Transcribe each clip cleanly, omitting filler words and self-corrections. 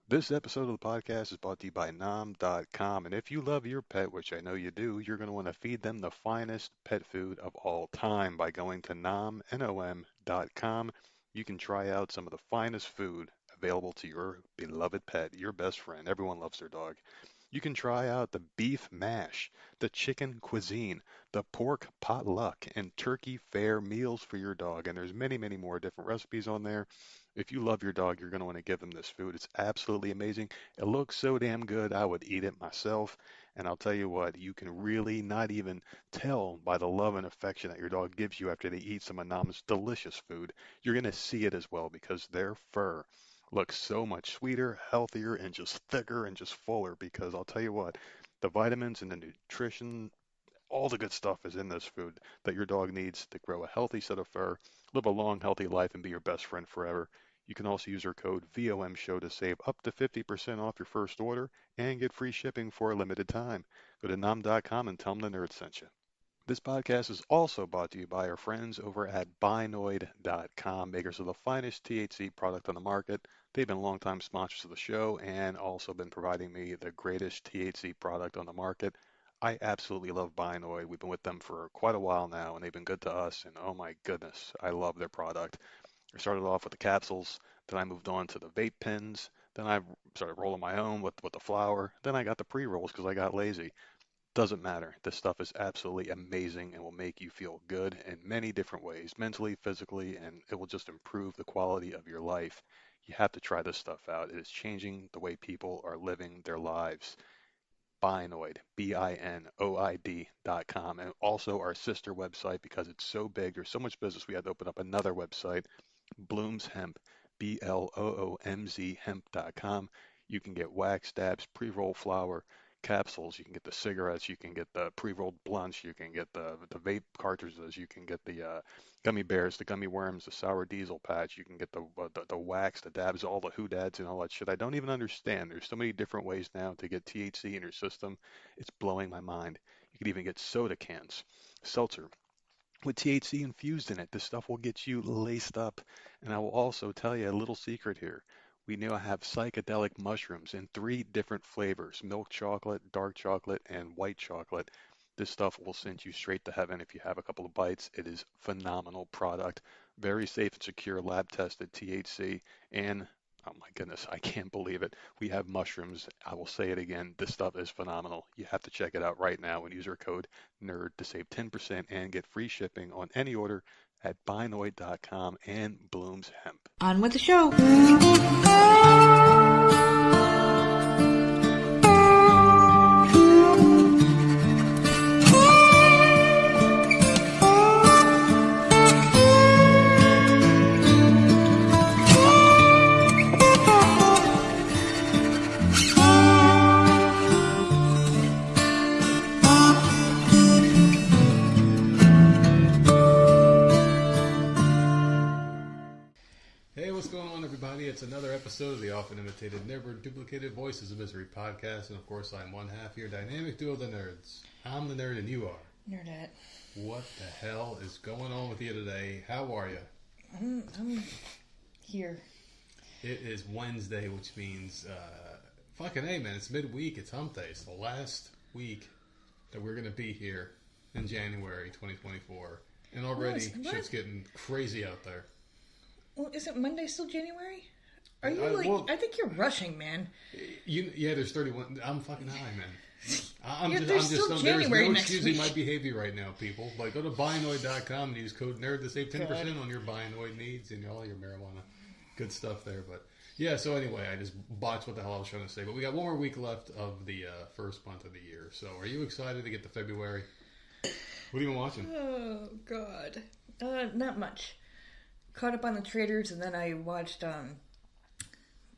This episode of the podcast is brought to you by nomnomcom. And if you love your pet, which I know you do, you're going to want to feed them the finest pet food of all time by going to nomnomcom. You can try out some of the finest food available to your beloved pet, your best friend. Everyone loves their dog. You can try out the beef mash, the chicken cuisine, the pork potluck, and turkey fare meals for your dog. And there's many, many more different recipes on there. If you love your dog, you're going to want to give them this food. It's absolutely amazing. It looks so damn good, I would eat it myself. And I'll tell you what, you can really not even tell by the love and affection that your dog gives you after they eat some of Nam's delicious food. You're going to see it as well because their fur looks so much sweeter, healthier, and just thicker and just fuller. Because I'll tell you what, the vitamins and the nutrition, all the good stuff is in this food that your dog needs to grow a healthy set of fur, live a long, healthy life, and be your best friend forever. You can also use our code VOMSHOW to save up to 50% off your first order and get free shipping for a limited time. Go to nom.com and tell them the nerd sent you. This podcast is also brought to you by our friends over at Binoid.com, makers of the finest THC product on the market. They've been longtime sponsors of the show and also been providing me the greatest THC product on the market. I absolutely love Binoid. We've been with them for quite a while now, and they've been good to us. And oh my goodness, I love their product. I started off with the capsules, then I moved on to the vape pens, then I started rolling my own with the flower, then I got the pre-rolls because I got lazy. Doesn't matter. This stuff is absolutely amazing and will make you feel good in many different ways, mentally, physically, and it will just improve the quality of your life. You have to try this stuff out. It is changing the way people are living their lives. Binoid, Binoid.com, and also our sister website because it's so big. There's so much business. We had to open up another website, Bloom's Hemp, Bloomz hemp.com. You can get wax dabs, pre-roll flower, capsules. You can get the cigarettes. You can get the pre-rolled blunts. You can get the vape cartridges. You can get the gummy bears, the gummy worms, the sour diesel patch. You can get the wax, the dabs, all the hoodads and all that shit. I don't even understand. There's so many different ways now to get THC in your system. It's blowing my mind. You can even get soda cans, seltzer with THC infused in it. This stuff will get you laced up. And I will also tell you a little secret here. We now have psychedelic mushrooms in 3 different flavors: milk chocolate, dark chocolate, and white chocolate. This stuff will send you straight to heaven if you have a couple of bites. It is phenomenal product, very safe and secure, lab tested THC, and oh my goodness, I can't believe it. We have mushrooms. I will say it again. This stuff is phenomenal. You have to check it out right now and use our code NERD to save 10% and get free shipping on any order at Binoid.com and Bloom's Hemp. On with the show. It's another episode of the often imitated, never duplicated Voices of Misery podcast, and of course I'm one half your dynamic duo of the nerds. I'm the nerd and you are Nerdette. What the hell is going on with you today? How are you? I'm here. It is Wednesday, which means fucking hey man, it's midweek, it's hump day. It's the last week that we're gonna be here in January 2024, and already shit's getting crazy out there. Well, isn't Monday still January? Are you I think you're rushing, man. Yeah, there's 31. I'm fucking high, man. I'm January there's no next excusing week. my behavior right now, people. Like, go to Binoid.com and use code NERD to save 10% on your Binoid needs and all your marijuana. Good stuff there. But yeah, so anyway, I just botched what the hell I was trying to say. But we got one more week left of the first month of the year. So are you excited to get to February? What have you been watching? Oh, God. Not much. Caught up on the Traitors, and then I watched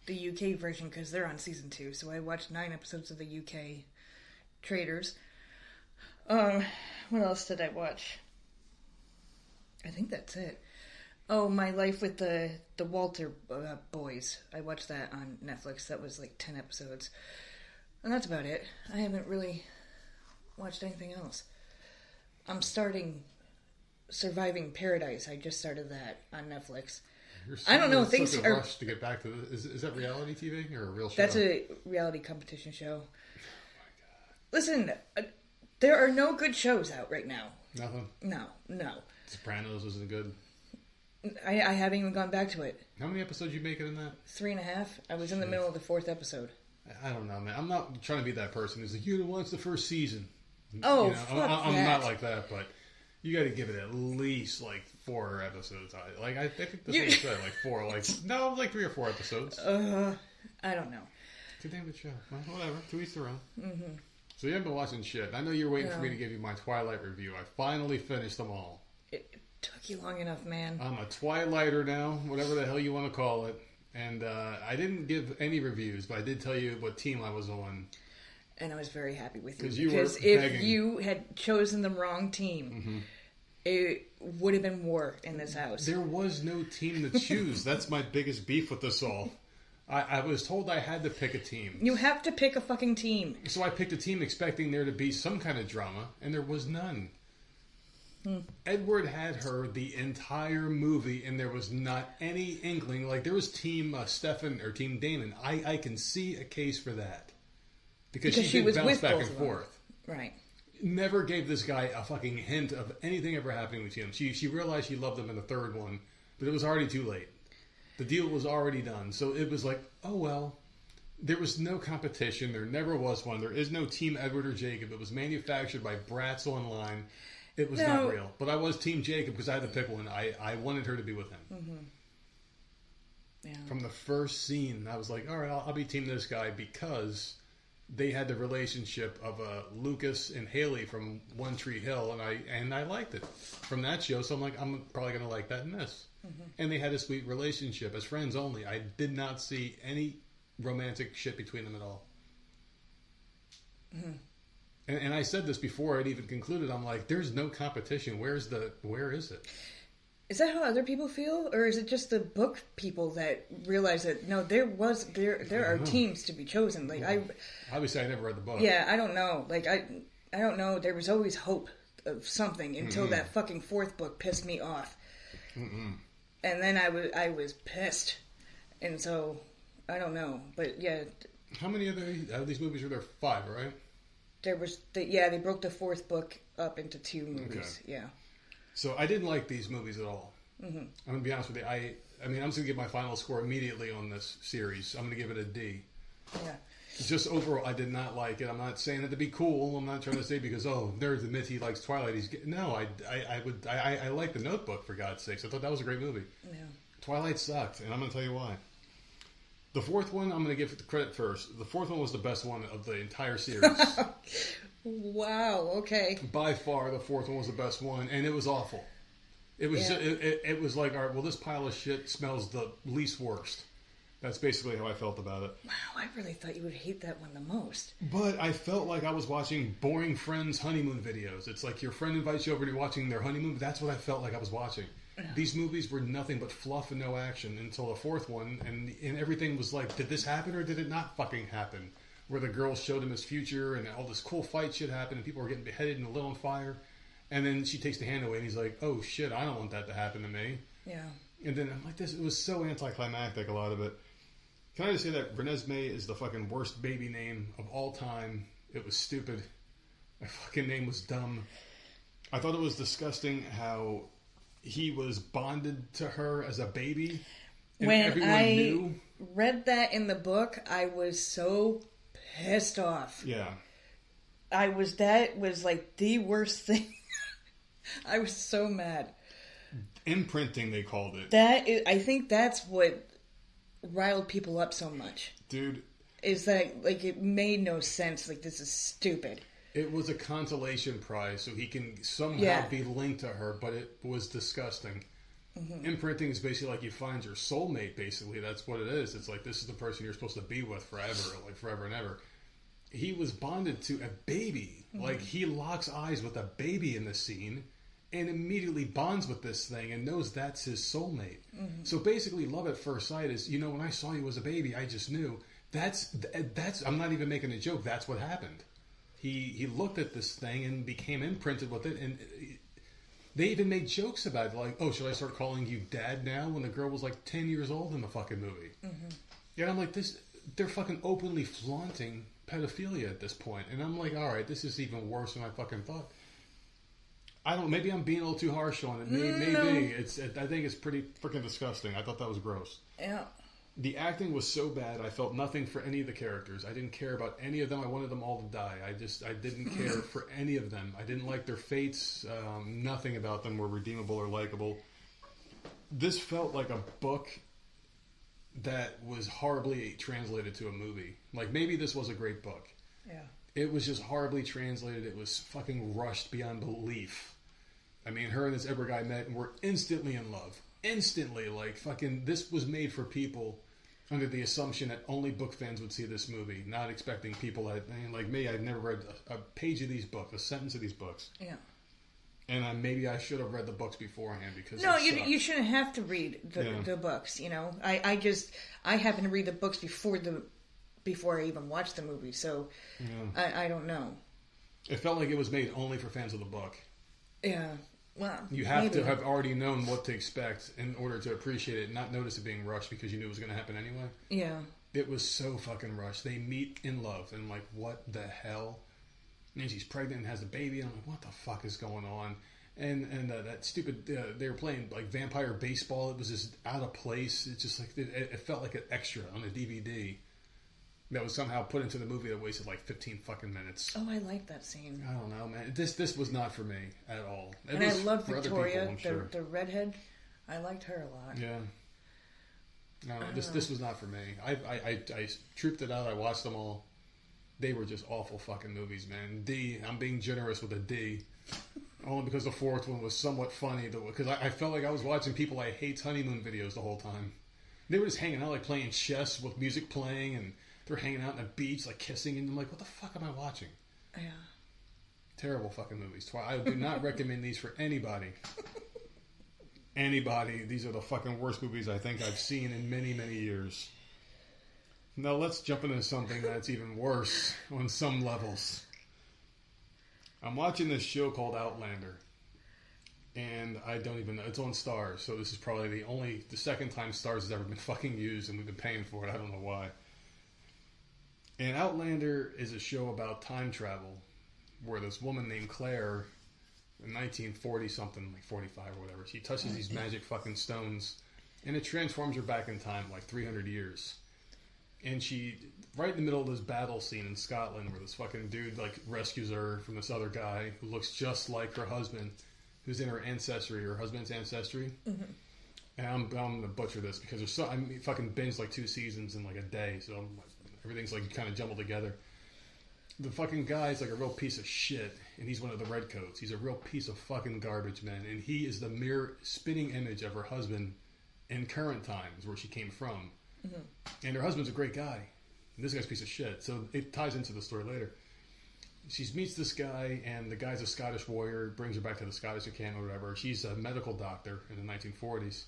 the UK version because they're on season 2. So I watched 9 episodes of the UK Traitors. What else did I watch? I think that's it. Oh, My Life with the Walter Boys. I watched that on Netflix. That was like 10 episodes. And that's about it. I haven't really watched anything else. I'm starting Surviving Paradise. I just started that on Netflix. You're I don't know. in Things such a are. rush to get back to this. Is that reality TV or a real show? That's a reality competition show. Listen, there are no good shows out right now. Nothing. No. Sopranos wasn't good. I haven't even gone back to it. How many episodes you making in that? 3.5. I was in the middle of the 4th episode. I don't know, man. I'm not trying to be that person who's like, you didn't watch the first season. Oh, you know, fuck I'm that. not like that, but you got to give it at least like 4 episodes. I think this one said like 4. Like 3 or 4 episodes. I don't know. It's a damn good show. Well, whatever. To each their own. Mm-hmm. So you haven't been watching shit. I know you're waiting for me to give you my Twilight review. I finally finished them all. It took you long enough, man. I'm a Twilighter now, whatever the hell you want to call it. And I didn't give any reviews, but I did tell you what team I was on. And I was very happy with you. Because if you had chosen the wrong team, it would have been war in this house. There was no team to choose. That's my biggest beef with this all. I was told I had to pick a team. You have to pick a fucking team. So I picked a team expecting there to be some kind of drama, and there was none. Edward had her the entire movie, and there was not any inkling. Like, there was Team Stefan or Team Damon. I can see a case for that. Because she did was bounce with back both and of them. forth. Right. Never gave this guy a fucking hint of anything ever happening with him. She realized she loved him in the third one, but it was already too late. The deal was already done. So it was like, oh well. There was no competition. There never was one. There is no Team Edward or Jacob. It was manufactured by brats online. It was not real. But I was Team Jacob because I had to pick one. I wanted her to be with him. Mm-hmm. Yeah. From the first scene, I was like, all right, I'll be Team this guy because they had the relationship of Lucas and Haley from One Tree Hill, and I liked it from that show. So I'm like, I'm probably going to like that in this. Mm-hmm. And they had a sweet relationship as friends only. I did not see any romantic shit between them at all. Mm-hmm. And I said this before I'd even concluded. I'm like, there's no competition. Where is it? Is that how other people feel, or is it just the book people that realize that no, there are teams to be chosen? Like obviously I never read the book. Yeah, I don't know. Like I don't know. There was always hope of something until that fucking 4th book pissed me off, and then I was pissed, and so I don't know. But yeah, how many of these movies were there? 5, right? There was they broke the 4th book up into 2 movies. Okay. Yeah. So I didn't like these movies at all. Mm-hmm. I'm going to be honest with you. I mean, I'm just going to give my final score immediately on this series. I'm going to give it a D. Yeah. Just overall, I did not like it. I'm not saying it to be cool. I'm not trying to say because, nerd admits he likes Twilight. I like The Notebook, for God's sakes. I thought that was a great movie. Yeah. Twilight sucked, and I'm going to tell you why. The 4th one, I'm going to give the credit first. The 4th one was the best one of the entire series. Wow, okay. By far, the 4th one was the best one, and it was awful. It was it was like, all right, well, this pile of shit smells the least worst. That's basically how I felt about it. Wow, I really thought you would hate that one the most. But I felt like I was watching boring friends' honeymoon videos. It's like your friend invites you over to watching their honeymoon. That's what I felt like I was watching. These movies were nothing but fluff and no action until the 4th one, and everything was like, did this happen or did it not fucking happen? Where the girls showed him his future and all this cool fight shit happened and people were getting beheaded and lit on fire. And then she takes the hand away and he's like, oh shit, I don't want that to happen to me. Yeah. And then I'm like, it was so anticlimactic, a lot of it. Can I just say that Renesmee is the fucking worst baby name of all time? It was stupid. My fucking name was dumb. I thought it was disgusting how he was bonded to her as a baby. And when everyone I knew. read that in the book, I was so pissed off. Yeah. That was like the worst thing. I was so mad. Imprinting, they called it. I think that's what riled people up so much. Dude. Is that, like, it made no sense. Like, this is stupid. It was a consolation prize, so he can somehow be linked to her, but it was disgusting. Mm-hmm. Imprinting is basically like you find your soulmate, basically. That's what it is. It's like, this is the person you're supposed to be with forever, like forever and ever. He was bonded to a baby. Mm-hmm. Like, he locks eyes with a baby in the scene and immediately bonds with this thing and knows that's his soulmate. Mm-hmm. So basically, love at first sight is, when I saw you as a baby, I just knew. That's. I'm not even making a joke. That's what happened. He looked at this thing and became imprinted with it, and They even made jokes about it, like, oh, should I start calling you dad now? When the girl was like 10 years old in the fucking movie. Mm-hmm. Yeah, I'm like, they're fucking openly flaunting pedophilia at this point. And I'm like, alright, this is even worse than I fucking thought. I don't, maybe I'm being a little too harsh on it. Maybe. No. I think it's pretty freaking disgusting. I thought that was gross. Yeah. The acting was so bad, I felt nothing for any of the characters. I didn't care about any of them. I wanted them all to die. I didn't care for any of them. I didn't like their fates. Nothing about them were redeemable or likable. This felt like a book that was horribly translated to a movie. Like, maybe this was a great book. Yeah. It was just horribly translated. It was fucking rushed beyond belief. I mean, her and this Edward guy met and were instantly in love. Instantly. Like, fucking, this was made for people under the assumption that only book fans would see this movie, not expecting people that, like me, I've never read a page of these books, a sentence of these books. Yeah. And maybe I should have read the books beforehand because no, you shouldn't have to read the books. You know, I happen to read the books before I even watched the movie, so I don't know. It felt like it was made only for fans of the book. Yeah, well, you have to have already known what to expect in order to appreciate it, and not notice it being rushed because you knew it was going to happen anyway. Yeah, it was so fucking rushed. They meet in love, and like, what the hell? And she's pregnant and has a baby, and I'm like, what the fuck is going on? And that stupid, they were playing like vampire baseball. It was just out of place. It's just like, it felt like an extra on a DVD that was somehow put into the movie that wasted like 15 fucking minutes. Oh, I like that scene. I don't know, man. This was not for me at all. And I love Victoria, the redhead. I liked her a lot. Yeah. No, this was not for me. I trooped it out. I watched them all. They were just awful fucking movies, man. I'm being generous with a D. Only because the fourth one was somewhat funny. Because I felt like I was watching People I Hate's honeymoon videos the whole time. They were just hanging out, like playing chess with music playing, and they're hanging out on the beach, like kissing, and I'm like, what the fuck am I watching? Yeah. Terrible fucking movies. I do not recommend these for anybody. Anybody. These are the fucking worst movies I think I've seen in many, many years. Now let's jump into something that's even worse on some levels. I'm watching this show called Outlander. And I don't even know. It's on Starz, so this is probably the second time Starz has ever been fucking used, and we've been paying for it. I don't know why. And Outlander is a show about time travel, where this woman named Claire, in 1940 something, like 45 or whatever, she touches these magic fucking stones, and it transforms her back in time, like 300 years. And she, right in the middle of this battle scene in Scotland, where this fucking dude like rescues her from this other guy who looks just like her husband, who's in her ancestry, her husband's ancestry. Mm-hmm. And I'm gonna butcher this because I fucking binged like 2 seasons in like a day, so I'm like, everything's like kind of jumbled together. The fucking guy's like a real piece of shit, and he's one of the redcoats. He's a real piece of fucking garbage, man, and he is the mere spitting image of her husband in current times, where she came from. Mm-hmm. And her husband's a great guy, and this guy's a piece of shit. So it ties into the story later. She meets this guy, and the guy's a Scottish warrior, brings her back to the Scottish camp or whatever. She's a medical doctor in the 1940s.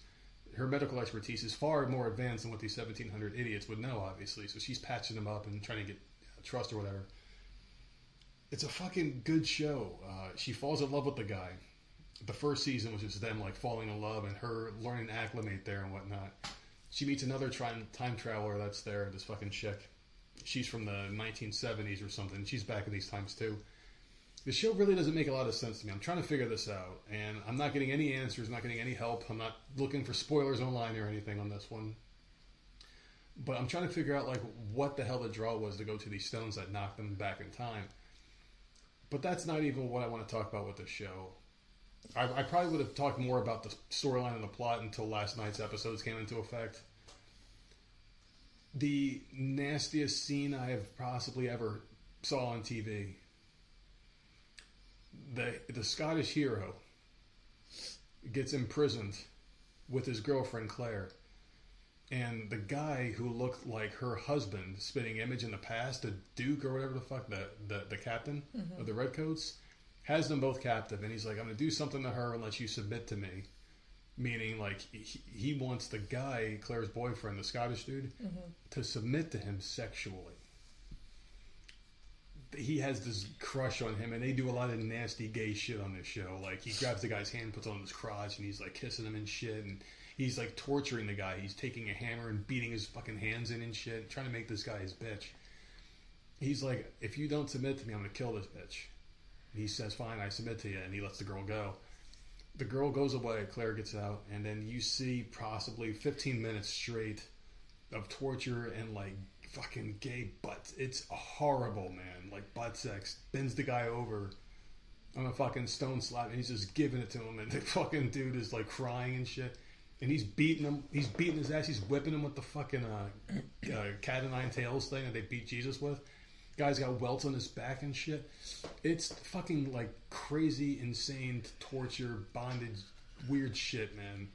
Her medical expertise is far more advanced than what these 1700 idiots would know, obviously. So she's patching them up and trying to get trust or whatever. It's a fucking good show. She falls in love with the guy. The first season was just them like falling in love and her learning to acclimate there and whatnot. She meets another time traveler that's there, this fucking chick. She's from the 1970s or something. She's back in these times too. The show really doesn't make a lot of sense to me. I'm trying to figure this out, and I'm not getting any answers, not getting any help. I'm not looking for spoilers online or anything on this one. But I'm trying to figure out like what the hell the draw was to go to these stones that knocked them back in time. But that's not even what I want to talk about with the show. I probably would have talked more about the storyline and the plot until last night's episodes came into effect. The nastiest scene I have possibly ever saw on TV. The Scottish hero gets imprisoned with his girlfriend Claire. And the guy who looked like her husband, spitting image in the past, the Duke or whatever the fuck, the captain of the Redcoats, has them both captive. And he's like, I'm going to do something to her unless you submit to me. Meaning, like, he wants the guy, Claire's boyfriend, the Scottish dude, to submit to him sexually. he has this crush on him, and they do a lot of nasty gay shit on this show. Like, he grabs the guy's hand, puts it on his crotch, and he's like kissing him and shit, and he's like torturing the guy. He's taking a hammer and beating his fucking hands in and shit, trying to make this guy his bitch. He's like, if you don't submit to me, I'm gonna kill this bitch. And he says, fine, I submit to you, and he lets the girl go. The girl goes away, Claire gets out, and then you see possibly 15 minutes straight of torture and like fucking gay butts. It's horrible, man. Like butt sex. Bends the guy over on a fucking stone slab, and he's just giving it to him, and the fucking dude is like crying and shit. And he's beating him. He's beating his ass. He's whipping him with the fucking cat o' nine tails thing that they beat Jesus with. Guy's got welts on his back and shit. It's fucking like crazy, insane torture, bondage, weird shit, man.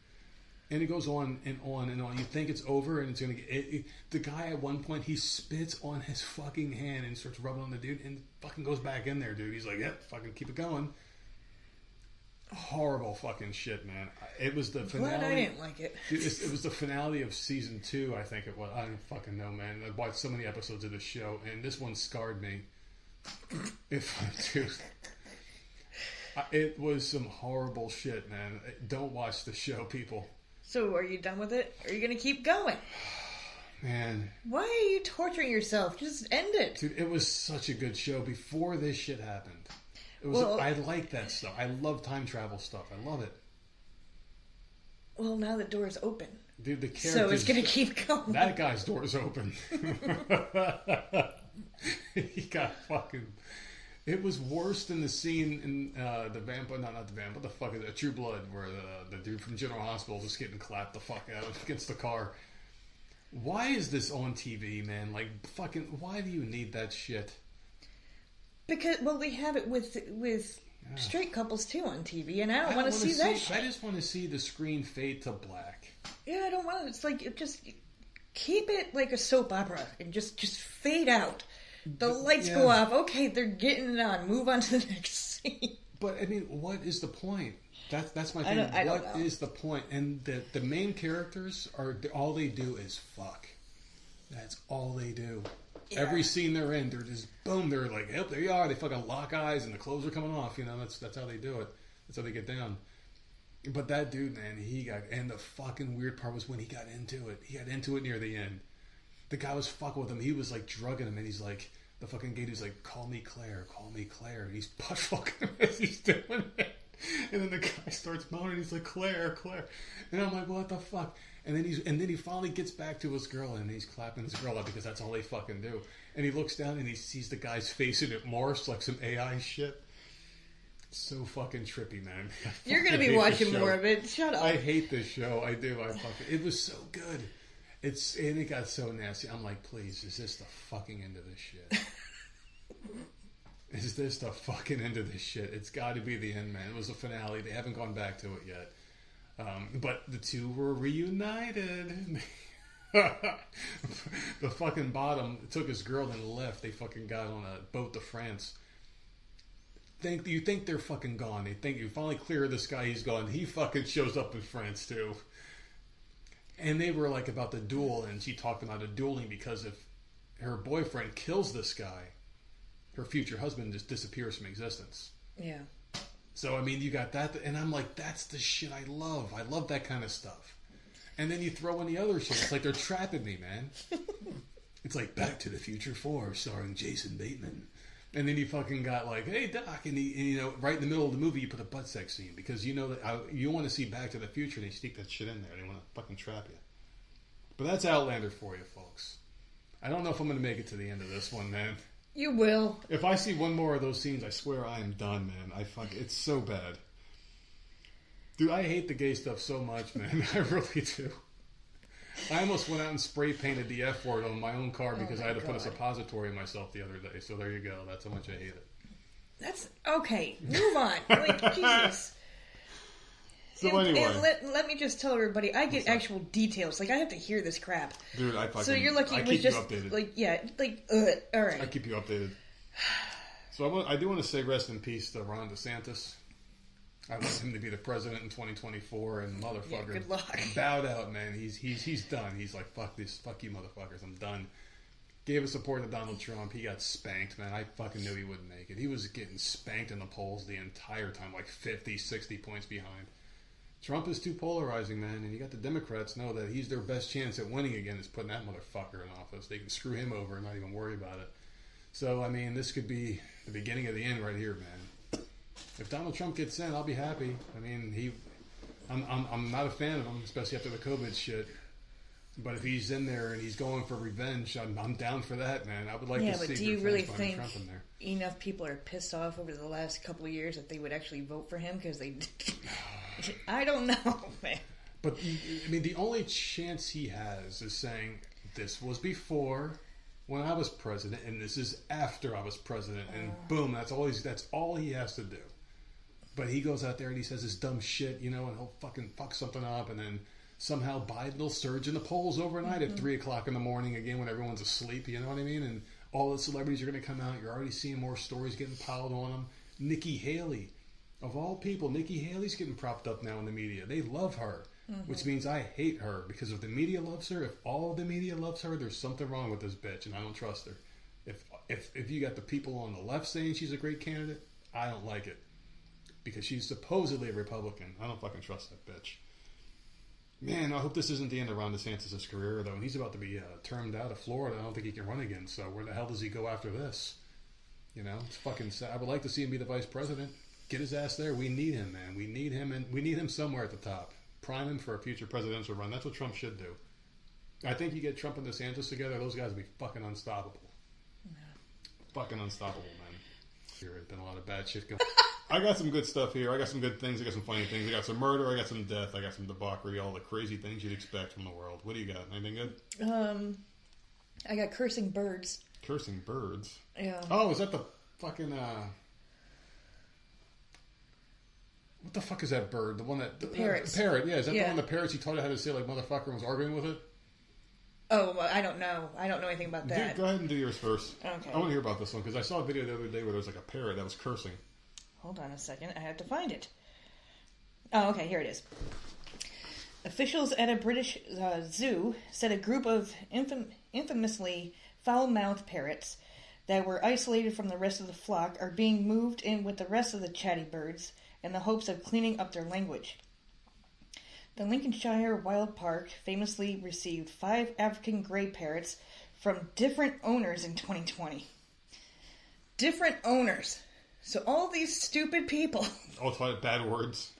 And it goes on and on and on. You think it's over, and it's gonna get. The guy at one point, he spits on his fucking hand and starts rubbing on the dude, and fucking goes back in there, dude. He's like, "Yep, fucking keep it going." Horrible fucking shit, man. It was the finale. Glad I didn't like it. Dude, it was the finale of season 2, I think it was. I don't fucking know, man. I watched so many episodes of this show, and this one scarred me. Dude. It was some horrible shit, man. Don't watch the show, people. So, are you done with it? Or are you going to keep going? Man. Why are you torturing yourself? Just end it. Dude, it was such a good show before this shit happened. It was. Well, I like that stuff. I love time travel stuff. I love it. Well, now the door is open. Dude, the characters... So it's going to keep going. That guy's door is open. He got fucking... It was worse than the scene in the vampire, not the vampire, what the fuck is it? True Blood, where the dude from General Hospital just getting clapped the fuck out against the car. Why is this on TV, man? Like, fucking, why do you need that shit? Because, well, they have it with straight couples too on TV, and I don't want to see that shit. I just want to see the screen fade to black. Yeah, I don't want to. It's like, just keep it like a soap opera and just fade out. The lights go off. Okay, they're getting it on. Move on to the next scene. But I mean, what is the point? That's my thing. What is the point? And the main characters are all they do is fuck. That's all they do. Yeah. Every scene they're in, they're just boom. They're like, yep, there you are. They fucking lock eyes and the clothes are coming off. You know, that's how they do it. That's how they get down. But that dude, man, and the fucking weird part was when he got into it. He got into it near the end. The guy was fucking with him. He was like drugging him, and he's like, the fucking gay dude's like, call me Claire. And he's butt fucking him as he's doing it. And then the guy starts moaning. He's like, Claire. And I'm like, what the fuck? And then he finally gets back to his girl, and he's clapping his girl up because that's all they fucking do. And he looks down and he sees the guy's face, and it morphs like some AI shit. So fucking trippy, man. You're gonna be watching more of it. Shut up. I hate this show. I do. It was so good. And it got so nasty. I'm like, please, is this the fucking end of this shit? Is this the fucking end of this shit? It's got to be the end, man. It was the finale. They haven't gone back to it yet. But the two were reunited. The fucking bottom took his girl and left. They fucking got on a boat to France. You think they're fucking gone. They think you finally clear this guy, he's gone. He fucking shows up in France too. And they were like about the duel, and she talked about a dueling because if her boyfriend kills this guy, her future husband just disappears from existence. Yeah. So, I mean, you got that, and I'm like, that's the shit I love. I love that kind of stuff. And then you throw in the other shit. It's like they're trapping me, man. It's like Back to the Future 4, starring Jason Bateman. And then you fucking got like, hey, Doc, and you know, right in the middle of the movie, you put a butt sex scene because you know that you want to see Back to the Future, and they sneak that shit in there. They want to fucking trap you. But that's Outlander for you, folks. I don't know if I'm going to make it to the end of this one, man. You will. If I see one more of those scenes, I swear I am done, man. It's so bad. Dude, I hate the gay stuff so much, man. I really do. I almost went out and spray painted the F word on my own car because I had to put a suppository in myself the other day. So there you go. That's how much I hate it. That's okay. Move on. Like, Jesus. So anyway, and let me just tell everybody, I get actual details. Like, I have to hear this crap. Dude, I fucking... So you're lucky I it keep was just you updated. like, yeah, like, all right. I keep you updated. So I do want to say rest in peace to Ron DeSantis. I want him to be the president in 2024, and motherfucker, yeah, good luck. Bowed out, man. He's done. He's like, fuck this, fuck you, motherfuckers. I'm done. gave his support to Donald Trump. He got spanked, man. I fucking knew he wouldn't make it. He was getting spanked in the polls the entire time, like 50, 60 points behind. Trump is too polarizing, man, and you got the Democrats know that he's their best chance at winning again is putting that motherfucker in office. They can screw him over and not even worry about it. So, I mean, this could be the beginning of the end right here, man. If Donald Trump gets in, I'll be happy. I mean, I'm not a fan of him, especially after the COVID shit. But if he's in there and he's going for revenge, I'm down for that, man. I would like to see. Yeah, but do you really think Trump in there. Enough people are pissed off over the last couple of years that they would actually vote for him? Because they... I don't know, man. But, I mean, the only chance he has is saying, this was before when I was president, and this is after I was president, and boom, that's all he has to do. But he goes out there and he says this dumb shit, you know, and he'll fucking fuck something up, and then somehow Biden will surge in the polls overnight at 3 o'clock in the morning again when everyone's asleep, you know what I mean? And all the celebrities are going to come out. You're already seeing more stories getting piled on them. Nikki Haley, of all people, Nikki Haley's getting propped up now in the media. They love her, which means I hate her, because if the media loves her, if all of the media loves her, there's something wrong with this bitch, and I don't trust her. If you got the people on the left saying she's a great candidate, I don't like it, because she's supposedly a Republican. I don't fucking trust that bitch. Man, I hope this isn't the end of Ron DeSantis' career, though. And he's about to be termed out of Florida. I don't think he can run again. So where the hell does he go after this? You know, it's fucking sad. I would like to see him be the vice president. Get his ass there. We need him, man. We need him, and we need him somewhere at the top. Prime him for a future presidential run. That's what Trump should do. I think you get Trump and DeSantis together, those guys will be fucking unstoppable. Yeah. Fucking unstoppable, man. There's been a lot of bad shit going on. I got some good stuff here. I got some good things. I got some funny things. I got some murder. I got some death. I got some debauchery. All the crazy things you'd expect from the world. What do you got? Anything good? I got cursing birds. Cursing birds? Yeah. Oh, is that the fucking, what the fuck is that bird? The one that... The parrots. The parrot, yeah. Is that the one the parrots he taught you how to say, like, motherfucker, and was arguing with it? Oh, well, I don't know. I don't know anything about that. Go ahead and do yours first. Okay. I want to hear about this one, because I saw a video the other day where there was, like, a parrot that was cursing. Hold on a second. I have to find it. Oh, okay. Here it is. Officials at a British zoo said a group of infamously foul-mouthed parrots that were isolated from the rest of the flock are being moved in with the rest of the chatty birds in the hopes of cleaning up their language. The Lincolnshire Wild Park famously received 5 African grey parrots from different owners in 2020. Different owners. So all these stupid people... All taught bad words.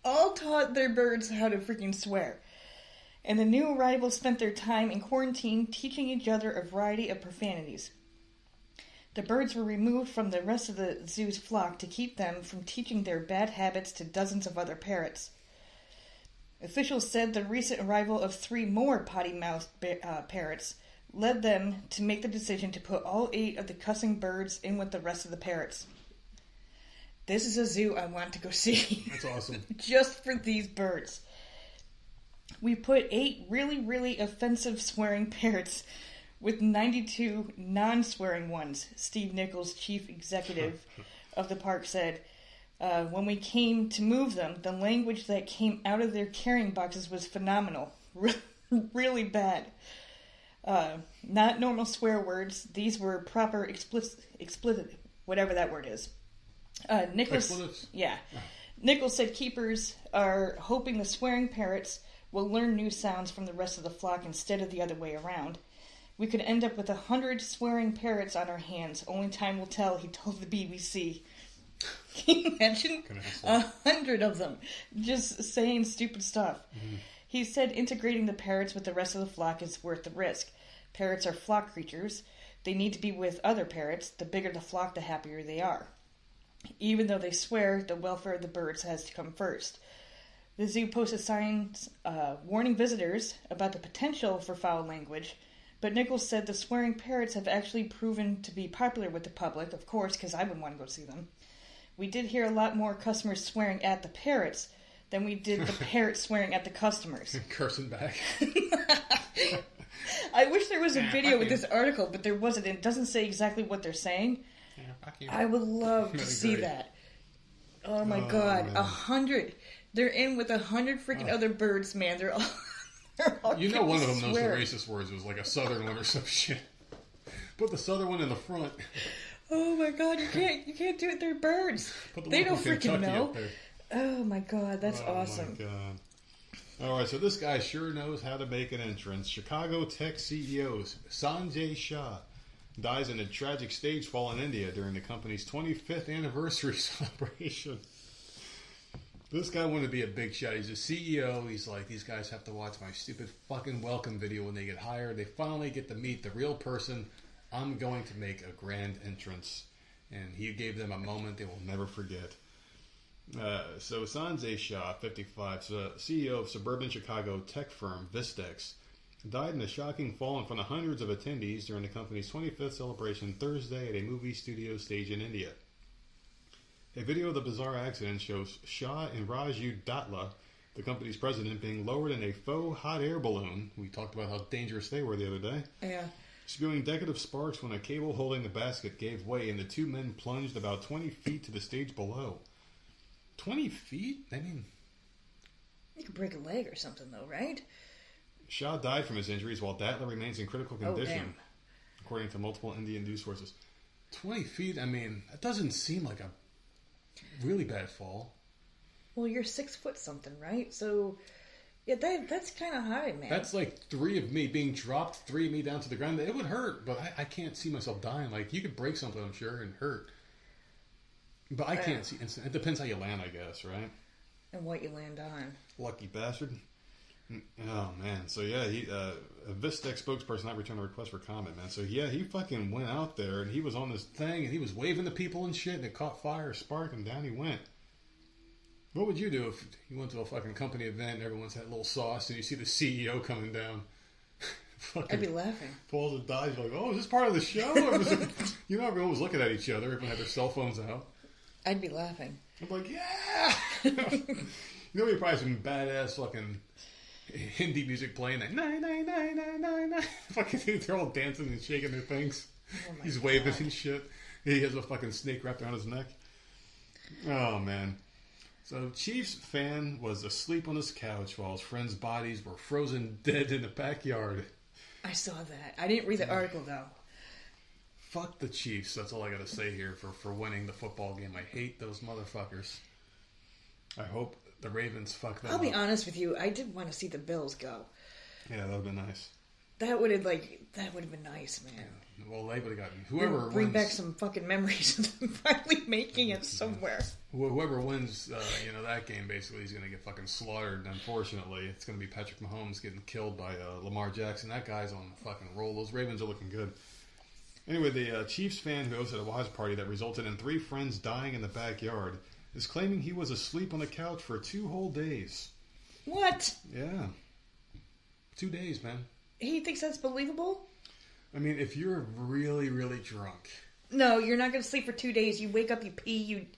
All taught their birds how to freaking swear. And the new arrivals spent their time in quarantine teaching each other a variety of profanities. The birds were removed from the rest of the zoo's flock to keep them from teaching their bad habits to dozens of other parrots. Officials said the recent arrival of 3 more potty-mouthed parrots led them to make the decision to put all 8 of the cussing birds in with the rest of the parrots. This is a zoo I want to go see. That's awesome. Just for these birds. We put 8 really, really offensive swearing parrots with 92 non-swearing ones, Steve Nichols, chief executive of the park, said. When we came to move them, the language that came out of their carrying boxes was phenomenal. Really bad. Not normal swear words. These were proper explicit, whatever that word is. Nichols, yeah. Nichols said keepers are hoping the swearing parrots will learn new sounds from the rest of the flock instead of the other way around. We could end up with 100 swearing parrots on our hands. Only time will tell, he told the BBC. Can you imagine 100 of them just saying stupid stuff? Mm-hmm. He said integrating the parrots with the rest of the flock is worth the risk. Parrots are flock creatures. They need to be with other parrots. The bigger the flock, the happier they are. Even though they swear, the welfare of the birds has to come first. The zoo posted signs warning visitors about the potential for foul language, but Nichols said the swearing parrots have actually proven to be popular with the public, of course, because I would want to go see them. We did hear a lot more customers swearing at the parrots than we did the parrots swearing at the customers. Cursing back. I wish there was a video with this article, but there wasn't. It doesn't say exactly what they're saying. I would love to see that. Oh my god, 100. They're in with 100 freaking other birds, man. They're all you know one of them knows the racist words. It was like a southern one or some shit. Put the southern one in the front. Oh my god, you can't do it. They're birds. Put the They one don't from freaking Kentucky know. up there. Oh my god, that's awesome. Oh my god. All right, so this guy sure knows how to make an entrance. Chicago tech CEO Sanjay Shah dies in a tragic stage fall in India during the company's 25th anniversary celebration. This guy wanted to be a big shot. He's a CEO. He's like, these guys have to watch my stupid fucking welcome video when they get hired. They finally get to meet the real person. I'm going to make a grand entrance. And he gave them a moment they will never forget. So Sanjay Shah, 55, CEO of suburban Chicago tech firm Vistex, died in a shocking fall in front of hundreds of attendees during the company's 25th celebration Thursday at a movie studio stage in India. A video of the bizarre accident shows Shah and Raju Datla, the company's president, being lowered in a faux hot air balloon. We talked about how dangerous they were the other day. Yeah. Spewing decorative sparks when a cable holding the basket gave way and the two men plunged about 20 feet to the stage below. 20 feet? I mean... You could break a leg or something, though, right? Shah died from his injuries while Datla remains in critical condition, according to multiple Indian news sources. 20 feet? I mean, that doesn't seem like a really bad fall. Well, you're 6 foot something, right? So, yeah, that's kind of high, man. That's like 3 of me being dropped, 3 of me down to the ground. It would hurt, but I can't see myself dying. Like, you could break something, I'm sure, and hurt. But I can't see. It depends how you land, I guess, right? And what you land on. Lucky bastard. Oh, man. So, yeah, a Vistex spokesperson not returned a request for comment, man. So, yeah, he fucking went out there, and he was on this thing, and he was waving to people and shit, and it caught fire, spark, and down he went. What would you do if you went to a fucking company event and everyone's had a little sauce, and you see the CEO coming down? I'd be laughing. Falls and dies. You're like, oh, is this part of the show? Or was it, you know, everyone was looking at each other. Everyone had their cell phones out. I'd be laughing. I'm like, yeah! You know, probably some badass fucking Hindi music playing that nine. Fucking they're all dancing and shaking their things. Oh He's waving and shit. He has a fucking snake wrapped around his neck. Oh, man. So, Chiefs fan was asleep on his couch while his friends' bodies were frozen dead in the backyard. I saw that. I didn't read the article, though. Fuck the Chiefs. That's all I gotta say here for winning the football game. I hate those motherfuckers. I hope the Ravens fuck them I'll be up. honest with you. I did want to see the Bills go. Yeah, that would've been nice. That would have been nice, man. Yeah. Well, they would've gotten whoever Bring wins, back some fucking memories of them finally making it somewhere. Whoever wins, that game basically is gonna get fucking slaughtered. Unfortunately, it's gonna be Patrick Mahomes getting killed by Lamar Jackson. That guy's on the fucking roll. Those Ravens are looking good. Anyway, the Chiefs fan who hosted a watch party that resulted in 3 friends dying in the backyard is claiming he was asleep on the couch for 2 whole days. What? Yeah. 2 days, man. He thinks that's believable? I mean, if you're really, really drunk. No, you're not going to sleep for 2 days. You wake up, you pee,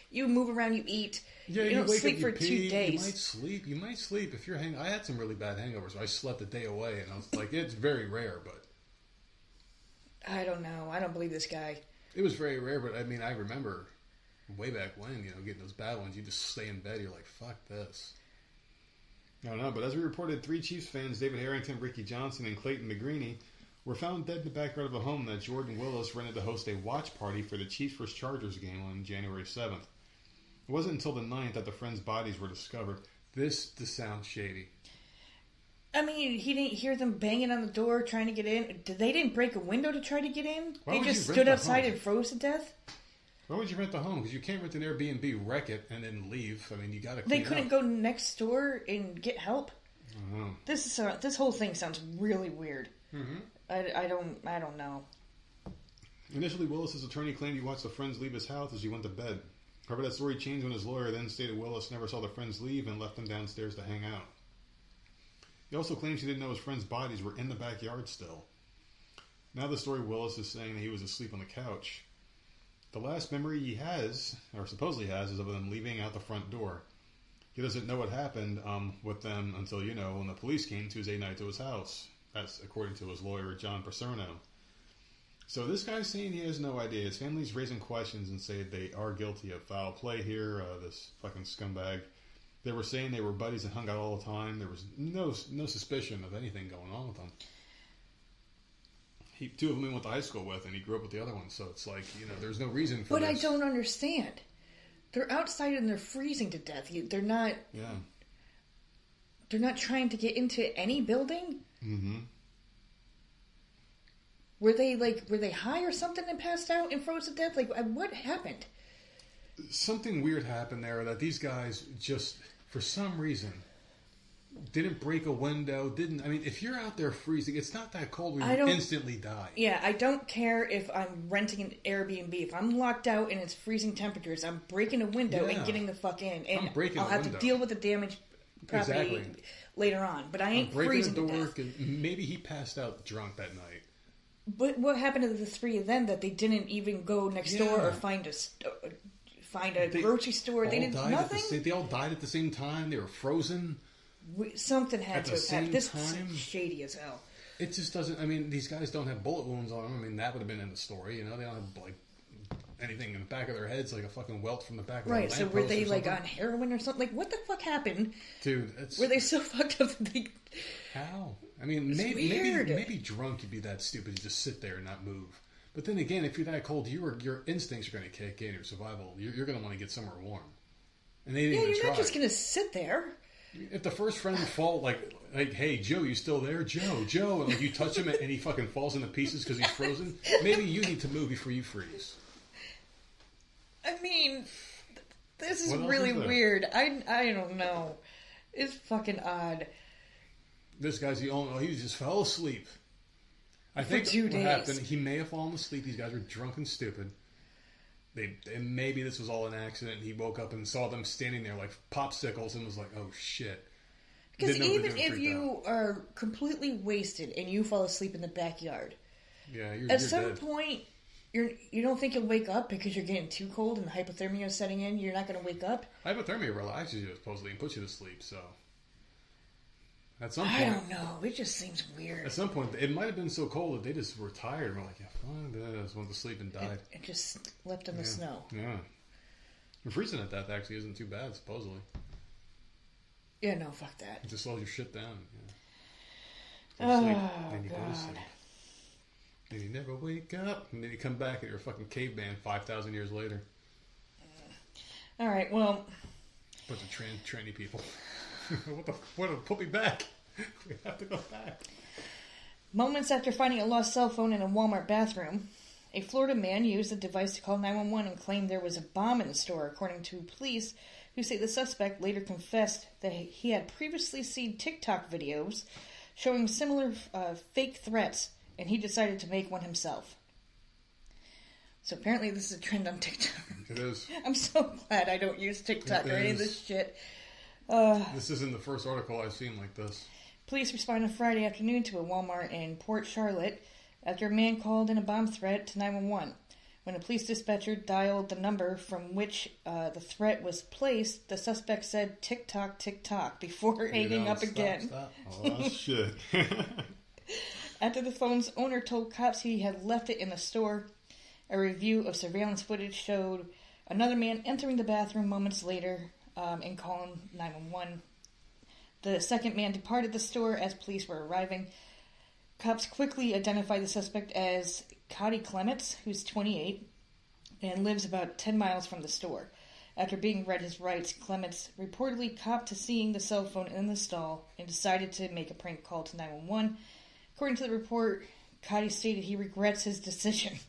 you move around, you eat. Yeah, you don't wake sleep up, for you pee, 2 days. You might sleep if you're I had some really bad hangovers. I slept a day away, and I was like, it's very rare, but... I don't know. I don't believe this guy. It was very rare, but I mean, I remember way back when, getting those bad ones, you just stay in bed, you're like, fuck this. I don't know, but as we reported, 3 Chiefs fans, David Harrington, Ricky Johnson, and Clayton McGreeny, were found dead in the backyard of a home that Jordan Willis rented to host a watch party for the Chiefs vs. Chargers game on January 7th. It wasn't until the 9th that the friends' bodies were discovered. This sounds shady. I mean, he didn't hear them banging on the door trying to get in. They didn't break a window to try to get in? Why They would just you rent stood the outside home? and froze to death? Why would you rent the home? Because you can't rent an Airbnb, wreck it, and then leave. I mean, you got to They clean couldn't up. go next door and get help? I don't know. This whole thing sounds really weird. Mm-hmm. I don't know. Initially, Willis's attorney claimed he watched the friends leave his house as he went to bed. However, that story changed when his lawyer then stated Willis never saw the friends leave and left them downstairs to hang out. He also claims he didn't know his friends' bodies were in the backyard still. Now the story Willis is saying that he was asleep on the couch. The last memory he has, or supposedly has, is of them leaving out the front door. He doesn't know what happened with them until, when the police came Tuesday night to his house. That's according to his lawyer, John Paserno. So this guy's saying he has no idea. His family's raising questions and say they are guilty of foul play here, this fucking scumbag. They were saying they were buddies and hung out all the time. There was no suspicion of anything going on with them. two of them he went to high school with, and he grew up with the other one. So it's like, there's no reason for But this. I don't understand. They're outside and they're freezing to death. They're not. Yeah. They're not trying to get into any building. Mm-hmm. Were they high or something and passed out and froze to death? Like, what happened? Something weird happened there that these guys just, for some reason, didn't break a window. I mean, if you're out there freezing, it's not that cold where you instantly die. Yeah, I don't care if I'm renting an Airbnb. If I'm locked out and it's freezing temperatures, I'm breaking a window and getting the fuck in. And I'll have to deal with the damage property later on. But I ain't freezing the door, to death. 'cause maybe he passed out drunk that night. But what happened to the three of them that they didn't even go next door or find a grocery store? They did nothing? They all died at the same time. They were frozen. Something had to have happened. This time. is shady as hell. It just doesn't. I mean, these guys don't have bullet wounds on them. I mean, that would have been in the story. They don't have anything in the back of their heads, like a fucking welt from the back of their lamppost. Right. So were they on heroin or something? Like, what the fuck happened? Dude, were they so fucked up that they? How? I mean, maybe drunk you'd be that stupid to just sit there and not move. But then again, if you're that cold, your instincts are going to kick in. Your survival, you're going to want to get somewhere warm. And they didn't even try. You're not just going to sit there. If the first friend fall, like, hey, Joe, you still there? Joe, and you touch him and he fucking falls into pieces because he's frozen, maybe you need to move before you freeze. I mean, this is really weird. I don't know. It's fucking odd. This guy's he just fell asleep. I think for 2 days. What happened, he may have fallen asleep. These guys were drunk and stupid. And maybe this was all an accident. He woke up and saw them standing there like popsicles and was like, oh shit. Because even if you are completely wasted and you fall asleep in the backyard, at some point you don't think you'll wake up because you're getting too cold and the hypothermia is setting in. You're not going to wake up. Hypothermia relaxes you supposedly and puts you to sleep. So at some point, I don't know. It just seems weird. At some point, it might have been so cold that they just were tired and were like, fine, I just went to sleep and died. It just left in the snow. Yeah. Freezing at that actually isn't too bad, supposedly. Yeah, no, fuck that. It just slows your shit down. Yeah. Then you go to sleep. Then you never wake up. And then you come back and you're a fucking caveman 5,000 years later. All right, well. Bunch of tranny people. Put me back. We have to go back. Moments after finding a lost cell phone in a Walmart bathroom, a Florida man used the device to call 911 and claimed there was a bomb in the store, according to police, who say the suspect later confessed that he had previously seen TikTok videos showing similar fake threats, and he decided to make one himself. So apparently this is a trend on TikTok. It is. I'm so glad I don't use TikTok or any of this shit. This isn't the first article I've seen like this. Police responded Friday afternoon to a Walmart in Port Charlotte after a man called in a bomb threat to 911. When a police dispatcher dialed the number from which the threat was placed, the suspect said, "Tick-tock, tick-tock," before hanging up again. Stop. Oh, shit. After the phone's owner told cops he had left it in the store, a review of surveillance footage showed another man entering the bathroom moments later and calling 911. The second man departed the store as police were arriving. Cops quickly identified the suspect as Cody Clements, who's 28, and lives about 10 miles from the store. After being read his rights, Clements reportedly copped to seeing the cell phone in the stall and decided to make a prank call to 911. According to the report, Cody stated he regrets his decision.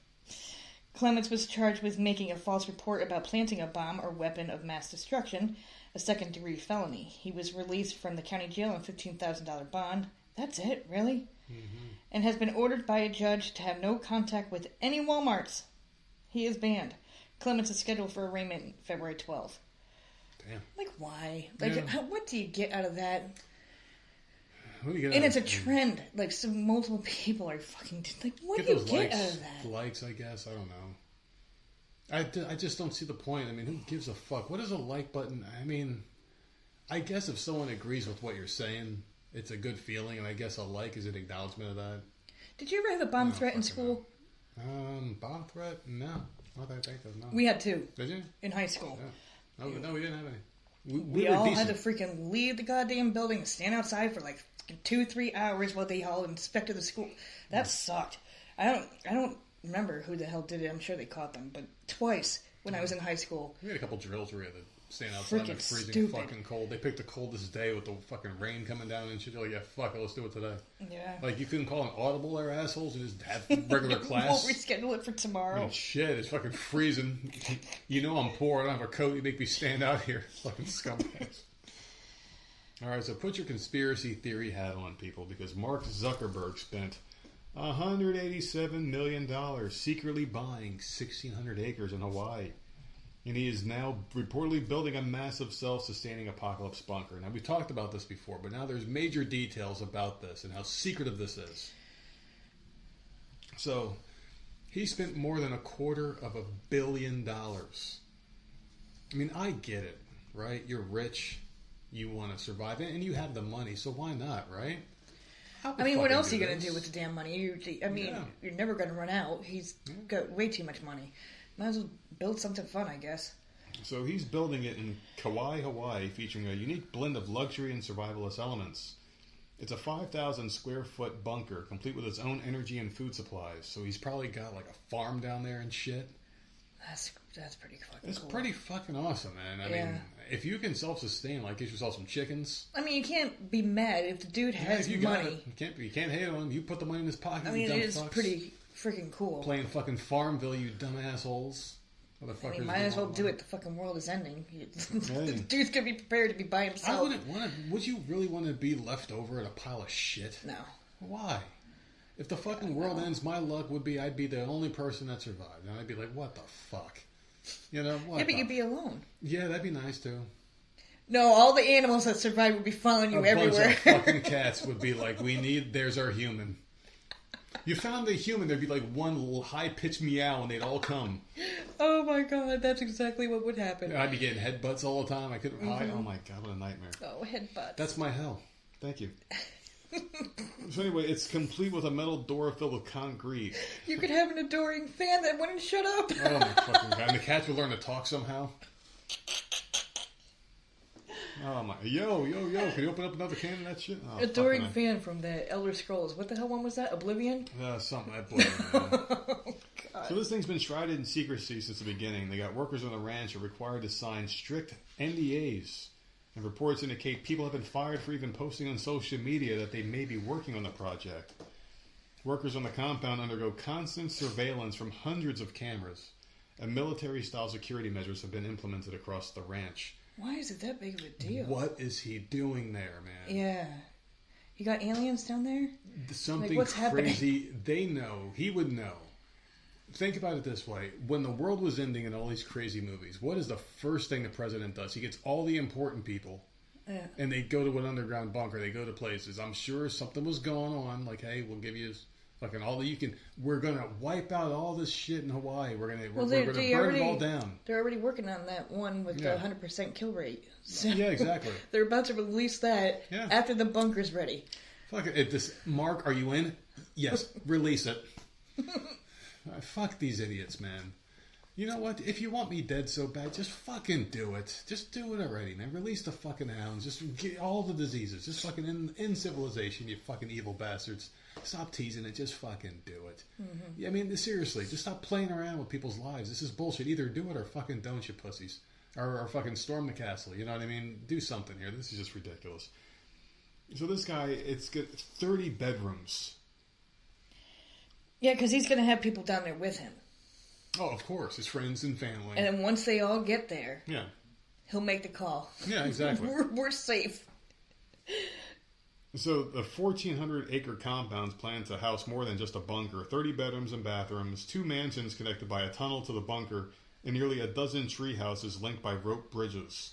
Clements was charged with making a false report about planting a bomb or weapon of mass destruction, a second-degree felony. He was released from the county jail on a $15,000 bond. That's it, really? Mm-hmm. And has been ordered by a judge to have no contact with any Walmarts. He is banned. Clements is scheduled for arraignment February 12th. Damn. Like, why? Like, what do you get out of that? What do you get and it's a trend. Like, so multiple people are fucking... Like, what do you get out of that? Likes, I guess. I don't know. I just don't see the point. I mean, who gives a fuck? What is a like button? I mean, I guess if someone agrees with what you're saying, it's a good feeling, and I guess a like is an acknowledgement of that. Did you ever have a bomb threat in school? Bomb threat? No. Not that I think of, no. We had two. Did you? In high school. Yeah. No, we didn't have any. We all had to freaking leave the goddamn building and stand outside for like 2-3 hours while they all inspected the school. That sucked. I don't remember who the hell did it. I'm sure they caught them, but twice when I was in high school. We had a couple drills where we had to stand outside in the freezing fucking cold. They picked the coldest day with the fucking rain coming down and shit. They're like, yeah, fuck it, let's do it today. Yeah. Like, you couldn't call an audible their assholes and just have regular class. We'll reschedule it for tomorrow. I mean, shit, it's fucking freezing. You know I'm poor. I don't have a coat. You make me stand out here. Fucking scumbags. All right, so put your conspiracy theory hat on, people, because Mark Zuckerberg spent $187 million secretly buying 1,600 acres in Hawaii. And he is now reportedly building a massive self-sustaining apocalypse bunker. Now, we've talked about this before, but now there's major details about this and how secretive this is. So, he spent more than $250 million. I mean, I get it, right? You're rich, you want to survive, and you have the money, so why not, right? I mean, what else are you going to do with the damn money? You're never going to run out. He's got way too much money. Might as well build something fun, I guess. So he's building it in Kauai, Hawaii, featuring a unique blend of luxury and survivalist elements. It's a 5,000 square foot bunker, complete with its own energy and food supplies. So he's probably got like a farm down there and shit. That's pretty fucking cool. It's pretty fucking awesome, man. I mean, if you can self-sustain, like get yourself some chickens. I mean, you can't be mad if the dude has money. You can't hate on him. You put the money in his pocket. I mean, it is pretty freaking cool. Playing fucking Farmville, you dumb assholes. I mean, might as well do it. The fucking world is ending. The dude's gonna be prepared to be by himself. I wouldn't want to. Would you really want to be left over at a pile of shit? No. Why? If the fucking world ends, my luck would be I'd be the only person that survived, and I'd be like, what the fuck? You know what? Yeah, but you'd be alone. Yeah, that'd be nice too. No, all the animals that survived would be following you everywhere. A bunch of fucking cats would be like, there's our human. You found the human, there'd be like one little high-pitched meow and they'd all come. Oh my god, that's exactly what would happen. I'd be getting headbutts all the time. I couldn't hide. Oh my god, what a nightmare. Oh, headbutts. That's my hell. Thank you. So anyway, it's complete with a metal door filled with concrete. You could have an adoring fan that wouldn't shut up. Oh my fucking god. And the cats would learn to talk somehow. Oh my. Yo. Can you open up another can of that shit? Oh, adoring fan from the Elder Scrolls. What the hell one was that? Oblivion? Something like that. Oh, God. So this thing's been shrouded in secrecy since the beginning. They got workers on the ranch are required to sign strict NDAs. And reports indicate people have been fired for even posting on social media that they may be working on the project. Workers on the compound undergo constant surveillance from hundreds of cameras. And military-style security measures have been implemented across the ranch. Why is it that big of a deal? What is he doing there, man? Yeah. You got aliens down there? Something what's crazy. Happening? They know. He would know. Think about it this way. When the world was ending in all these crazy movies, what is the first thing the president does? He gets all the important people, and they go to an underground bunker. They go to places. I'm sure something was going on, like, hey, we'll give you fucking all that you can. We're going to wipe out all this shit in Hawaii. We're going to burn it all down. They're already working on that one with the 100% kill rate. So yeah, exactly. They're about to release that after the bunker's ready. Fuck it. Mark, are you in? Yes. Release it. Fuck these idiots, man. You know what? If you want me dead so bad, just fucking do it. Just do it already, man. Release the fucking hounds. Just get all the diseases. Just fucking end civilization, you fucking evil bastards. Stop teasing it. Just fucking do it. Mm-hmm. Yeah, I mean, seriously, just stop playing around with people's lives. This is bullshit. Either do it or fucking don't, you pussies. Or fucking storm the castle. You know what I mean? Do something here. This is just ridiculous. So this guy, it's got 30 bedrooms. Yeah, because he's going to have people down there with him. Oh, of course. His friends and family. And then once they all get there, yeah, he'll make the call. Yeah, exactly. We're safe. So the 1,400-acre compound's planned to house more than just a bunker. 30 bedrooms and bathrooms, 2 mansions connected by a tunnel to the bunker, and nearly a dozen tree houses linked by rope bridges.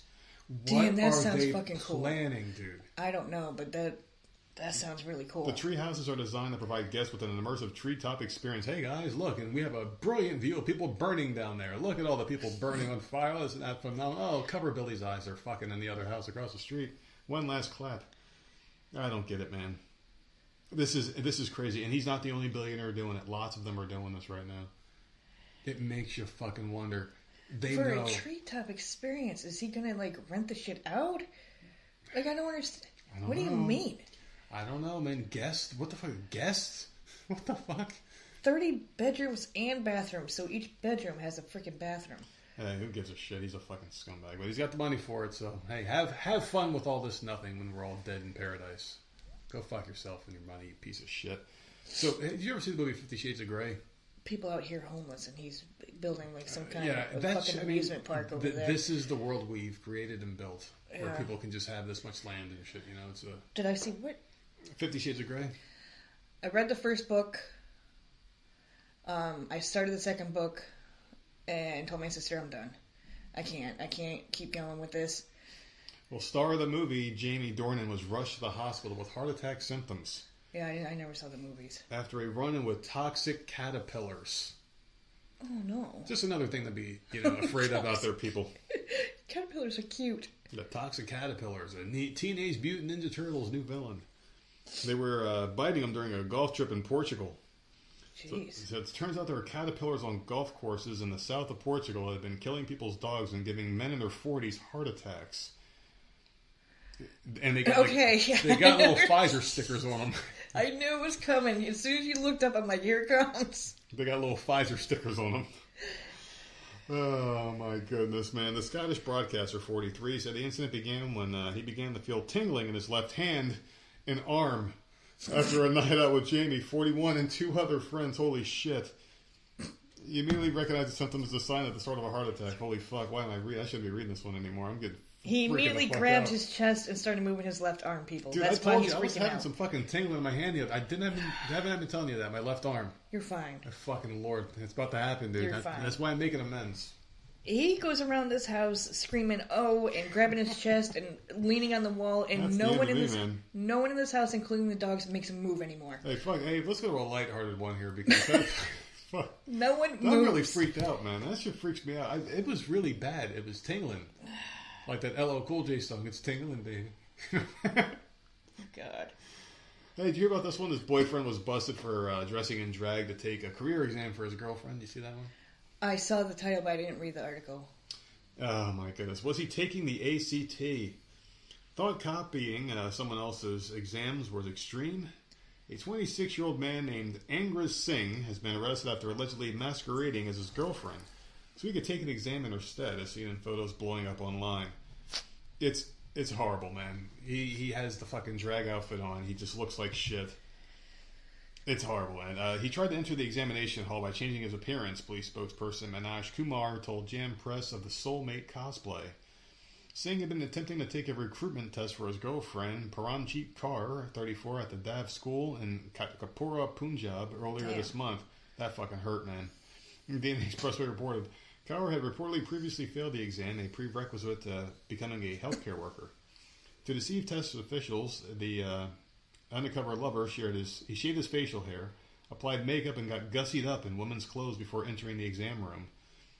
Damn, that sounds fucking cool. What are they planning, dude? I don't know, but that sounds really cool. The tree houses are designed to provide guests with an immersive treetop experience. Hey guys, look, and we have a brilliant view of people burning down there. Look at all the people burning on fire. Isn't that phenomenal? Oh, cover Billy's eyes. They're fucking in the other house across the street. One last clap. I don't get it, man. This is crazy, and he's not the only billionaire doing it. Lots of them are doing this right now. It makes you fucking wonder. For a treetop experience, is he gonna rent the shit out? I don't understand. What do you mean? I don't know, man. Guests? What the fuck? Guests? What the fuck? 30 bedrooms and bathrooms, so each bedroom has a freaking bathroom. Hey, who gives a shit? He's a fucking scumbag. But he's got the money for it, so hey, have fun with all this nothing when we're all dead in paradise. Go fuck yourself and your money, you piece of shit. So, did you ever see the movie 50 Shades of Grey? People out here homeless, and he's building like some kind of fucking amusement park over there. This is the world we've created and built, where Yeah. people can just have this much land and shit. You know, it's a Did I see what? 50 Shades of Grey. I read the first book. I started the second book, and told my sister I'm done. I can't keep going with this. Well, star of the movie, Jamie Dornan, was rushed to the hospital with heart attack symptoms Yeah, I never saw the movies. after a run-in with toxic caterpillars. Oh no. Just another thing to be, afraid of out there, people. Caterpillars are cute. The toxic caterpillars, Teenage Mutant Ninja Turtles' new villain. They were biting them during a golf trip in Portugal. Jeez. So it turns out there are caterpillars on golf courses in the south of Portugal that have been killing people's dogs and giving men in their 40s heart attacks. And they got they got little Pfizer stickers on them. I knew it was coming. As soon as you looked up, I'm like, here it comes. They got little Pfizer stickers on them. Oh my goodness, man. The Scottish broadcaster, 43, said the incident began when he began to feel tingling in his left hand and arm after a night out with Jamie, 41, and two other friends. Holy shit. You immediately recognize the symptoms as a sign at the start of a heart attack. Holy fuck, why am I reading? I shouldn't be reading this one anymore. I'm getting He immediately grabbed out. his chest and started moving his left arm, people. Dude, That's I why told he's you, I was freaking having out. some fucking tingling in my hand. I haven't been telling you that. My left arm. You're fine. My fucking lord. It's about to happen, dude. You're fine. That's why I'm making amends. He goes around this house screaming "oh" and grabbing his chest and leaning on the wall, and That's no the one end in of this me, man. no one in this house, including the dogs, makes him move anymore. Hey, let's go to a lighthearted one here because fuck. No one I'm moves. really freaked out, man. That shit freaks me out. It was really bad. It was tingling. Like that LL Cool J song. It's tingling, baby. God. Hey, did you hear about this one? His boyfriend was busted for dressing in drag to take a career exam for his girlfriend. You see that one? I saw the title, but I didn't read the article. Oh, my goodness. Was he taking the ACT? Thought copying someone else's exams was extreme. A 26-year-old man named Angra Singh has been arrested after allegedly masquerading as his girlfriend, so he could take an exam in her stead, as seen in photos blowing up online. It's horrible, man. He has the fucking drag outfit on. He just looks like shit. It's horrible, man. He tried to enter the examination hall by changing his appearance, police spokesperson Manoj Kumar told Jam Press of the Soulmate cosplay. Singh had been attempting to take a recruitment test for his girlfriend, Paranjeet Kaur, 34, at the Dav school in Kapura, Punjab, earlier this month. That fucking hurt, man. The Indian Expressway reported Kaur had reportedly previously failed the exam, a prerequisite to becoming a healthcare worker. To deceive test officials, the undercover lover shaved his facial hair, applied makeup, and got gussied up in women's clothes before entering the exam room.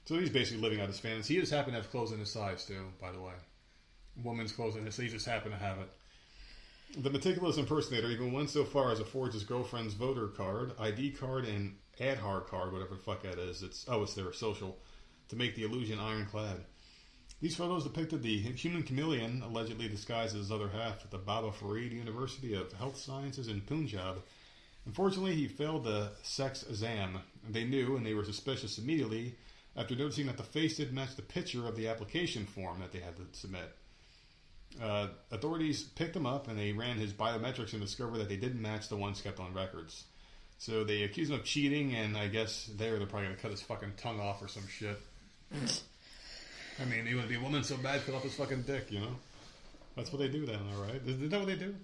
So he's basically living out his fantasy. He just happened to have clothes in his size, too, by the way. Woman's clothes in his size. He just happened to have it. The meticulous impersonator even went so far as to forge his girlfriend's voter card, ID card, and Aadhaar card, whatever the fuck that is. It's their social, to make the illusion ironclad. These photos depicted the human chameleon, allegedly disguised as his other half, at the Baba Farid University of Health Sciences in Punjab. Unfortunately, he failed the sex exam. They knew, and they were suspicious immediately, after noticing that the face didn't match the picture of the application form that they had to submit. Authorities picked him up and they ran his biometrics and discovered that they didn't match the ones kept on records. So they accused him of cheating, and I guess they're probably going to cut his fucking tongue off or some shit. I mean, he would be a woman so bad, cut off his fucking dick, you know? That's what they do down there, right? Is that what they do?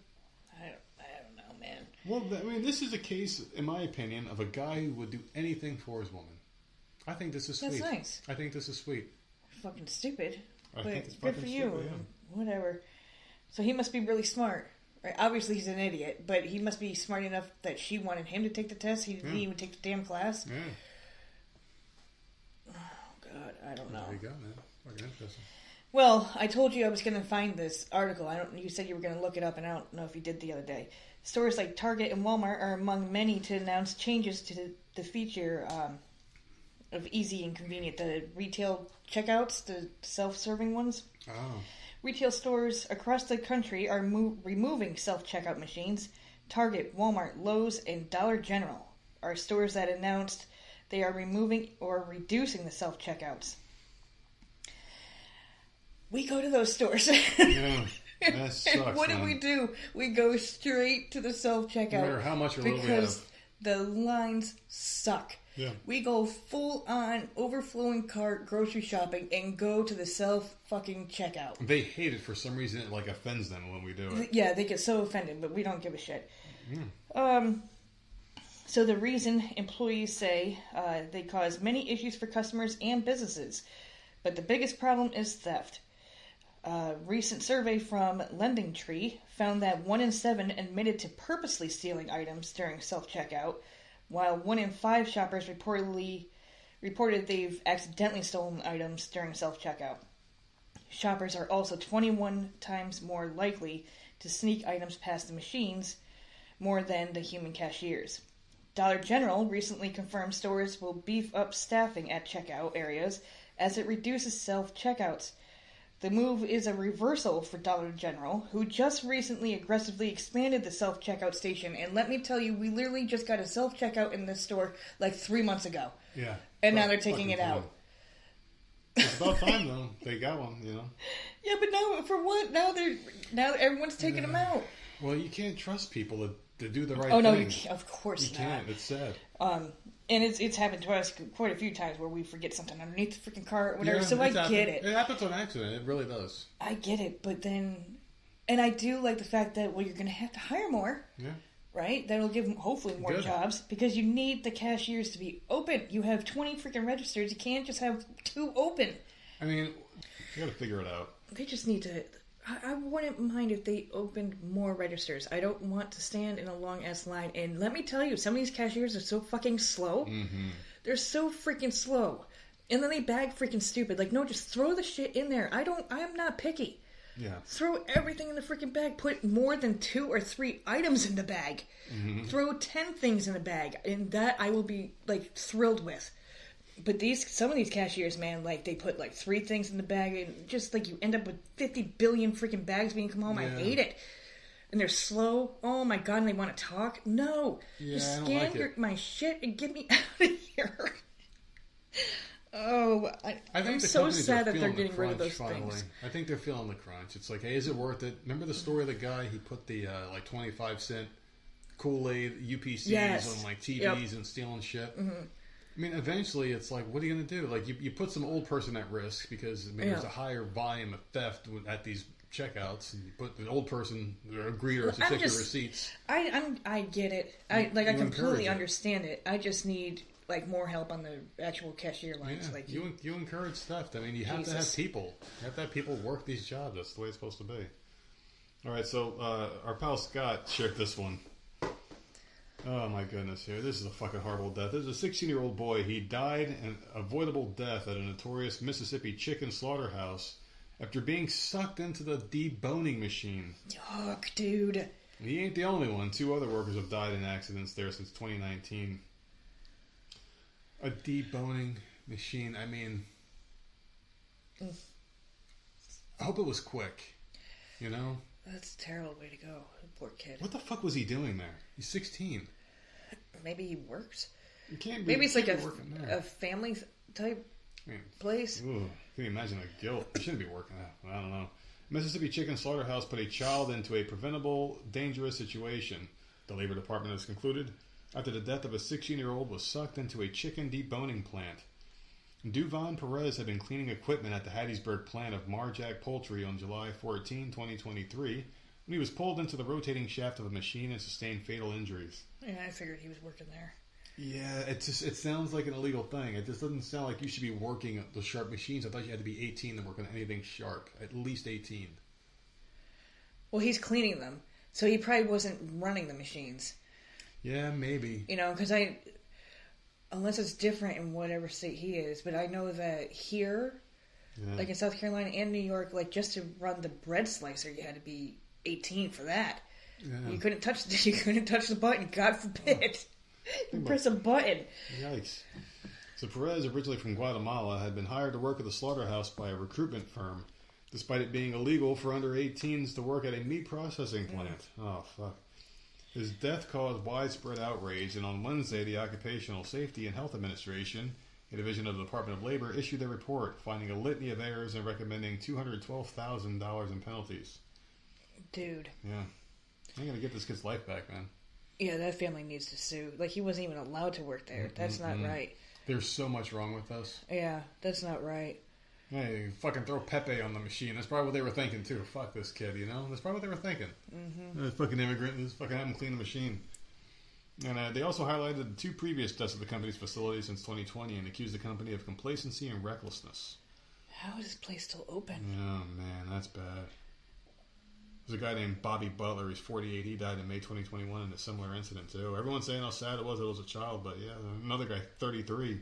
I don't know, man. Well, I mean, this is a case, in my opinion, of a guy who would do anything for his woman. I think this is sweet. That's nice. I think this is sweet. Fucking stupid. I But think it's good fucking for you. stupid, yeah. Whatever. So he must be really smart. Right? Obviously, he's an idiot, but he must be smart enough that she wanted him to take the test. He didn't even take the damn class. Yeah. Oh, God, I don't know. There you go, man. Fucking interesting. Well, I told you I was going to find this article. You said you were going to look it up, and I don't know if you did the other day. Stores like Target and Walmart are among many to announce changes to the feature of easy and convenient, the retail checkouts, the self-serving ones. Oh. Retail stores across the country are removing self-checkout machines. Target, Walmart, Lowe's, and Dollar General are stores that announced they are removing or reducing the self-checkouts. We go to those stores. Yeah, that sucks, And what man. do? We go straight to the self-checkout. No matter how much or little we because have. the lines suck. Yeah. We go full on overflowing cart grocery shopping and go to the self-fucking-checkout. They hate it for some reason. It, like, offends them when we do it. Yeah, they get so offended, but we don't give a shit. Yeah. So the reason employees say they cause many issues for customers and businesses, but the biggest problem is theft. A recent survey from Lending Tree found that 1 in 7 admitted to purposely stealing items during self-checkout, while 1 in 5 shoppers reported they've accidentally stolen items during self-checkout. Shoppers are also 21 times more likely to sneak items past the machines more than the human cashiers. Dollar General recently confirmed stores will beef up staffing at checkout areas as it reduces self-checkouts. The move is a reversal for Dollar General, who just recently aggressively expanded the self-checkout station. And let me tell you, we literally just got a self-checkout in this store like 3 months ago. Yeah. And now they're taking it out. It's about time, though. They got one, you know. Yeah, but now for what? Now everyone's taking them out. Well, you can't trust people to do the right Oh no, thing. you can't, of course You not. can't. It's sad. And it's happened to us quite a few times where we forget something underneath the freaking cart or whatever. Yeah, so I it's happened. get it. It happens on accident. It really does. I get it, but then, and I do like the fact that you're going to have to hire more. Yeah. Right? That'll give them hopefully more Good. jobs because you need the cashiers to be open. You have 20 freaking registers. You can't just have 2 open. I mean, you got to figure it out. They just need to. I wouldn't mind if they opened more registers. I don't want to stand in a long ass line. And let me tell you, some of these cashiers are so fucking slow. Mm-hmm. They're so freaking slow. And then they bag freaking stupid. Like, no, just throw the shit in there. I'm not picky. Yeah. Throw everything in the freaking bag. Put more than 2 or 3 items in the bag. Mm-hmm. Throw 10 things in the bag. And that I will be, like, thrilled with. But some of these cashiers, man, like, they put, like, 3 things in the bag. And just, like, you end up with 50 billion freaking bags when you come home. Yeah. I hate it. And they're slow. Oh, my God. And they want to talk. No. Yeah, just I don't scan like it. my shit and get me out of here. Oh, I think I'm the so companies sad are that they're feeling the getting rid of crunch those finally. things. I think they're feeling the crunch. It's like, hey, is it worth it? Remember the story of the guy? He put the like 25-cent Kool-Aid UPCs Yes. on like TVs Yep. and stealing shit. Mm-hmm. I mean, eventually, it's like, what are you going to do? Like, you put some old person at risk because I mean, there's a higher volume of theft at these checkouts, and you put the old person or a greeter to take your receipts. I get it. I encourage completely it. understand it. I just need like more help on the actual cashier lines. Yeah, Like you encourage theft. I mean, you have to have Jesus. people. You have to have people work these jobs. That's the way it's supposed to be. All right, so our pal Scott shared this one. Oh my goodness, here. This is a fucking horrible death. This is a 16-year-old boy. He died an avoidable death at a notorious Mississippi chicken slaughterhouse after being sucked into the deboning machine. yuck, dude. He ain't the only one. 2 other workers have died in accidents there since 2019. A deboning machine. I mean, I hope it was quick. You know? That's a terrible way to go. Poor kid. What the fuck was he doing there? He's 16. Maybe he works. You can't be. Maybe it's like can't be working there. a family type I mean, place. ooh, can you imagine the guilt? You shouldn't be working there. I don't know. Mississippi Chicken Slaughterhouse put a child into a preventable, dangerous situation, the Labor Department has concluded, after the death of a 16-year-old was sucked into a chicken deboning plant. Duvon Perez had been cleaning equipment at the Hattiesburg plant of Marjack Poultry on July 14, 2023, when he was pulled into the rotating shaft of a machine and sustained fatal injuries. Yeah, I figured he was working there. Yeah, it sounds like an illegal thing. It just doesn't sound like you should be working the sharp machines. I thought you had to be 18 to work on anything sharp. At least 18. Well, he's cleaning them, so he probably wasn't running the machines. Yeah, maybe. You know, because unless it's different in whatever state he is, but I know that here, like in South Carolina and New York, like just to run the bread slicer, you had to be 18 for that. Yeah. You couldn't touch the button. God forbid. You press a button. Yikes. So Perez, originally from Guatemala, had been hired to work at the slaughterhouse by a recruitment firm, despite it being illegal for under 18s to work at a meat processing plant. Oh, fuck. His death caused widespread outrage, and on Wednesday, the Occupational Safety and Health Administration, a division of the Department of Labor, issued their report, finding a litany of errors and recommending $212,000 in penalties. Dude. Yeah. I'm going to get this kid's life back, man. Yeah, that family needs to sue. Like, he wasn't even allowed to work there. That's not right. There's so much wrong with us. Yeah, that's not right. Hey, fucking throw Pepe on the machine. That's probably what they were thinking, too. Fuck this kid, you know? That's probably what they were thinking. This fucking immigrant, just fucking have him clean the machine. And they also highlighted 2 previous deaths at the company's facility since 2020 and accused the company of complacency and recklessness. How is this place still open? Oh, man, that's bad. There's a guy named Bobby Butler. He's 48. He died in May 2021 in a similar incident, too. Everyone's saying how sad it was a child, but yeah, another guy, 33,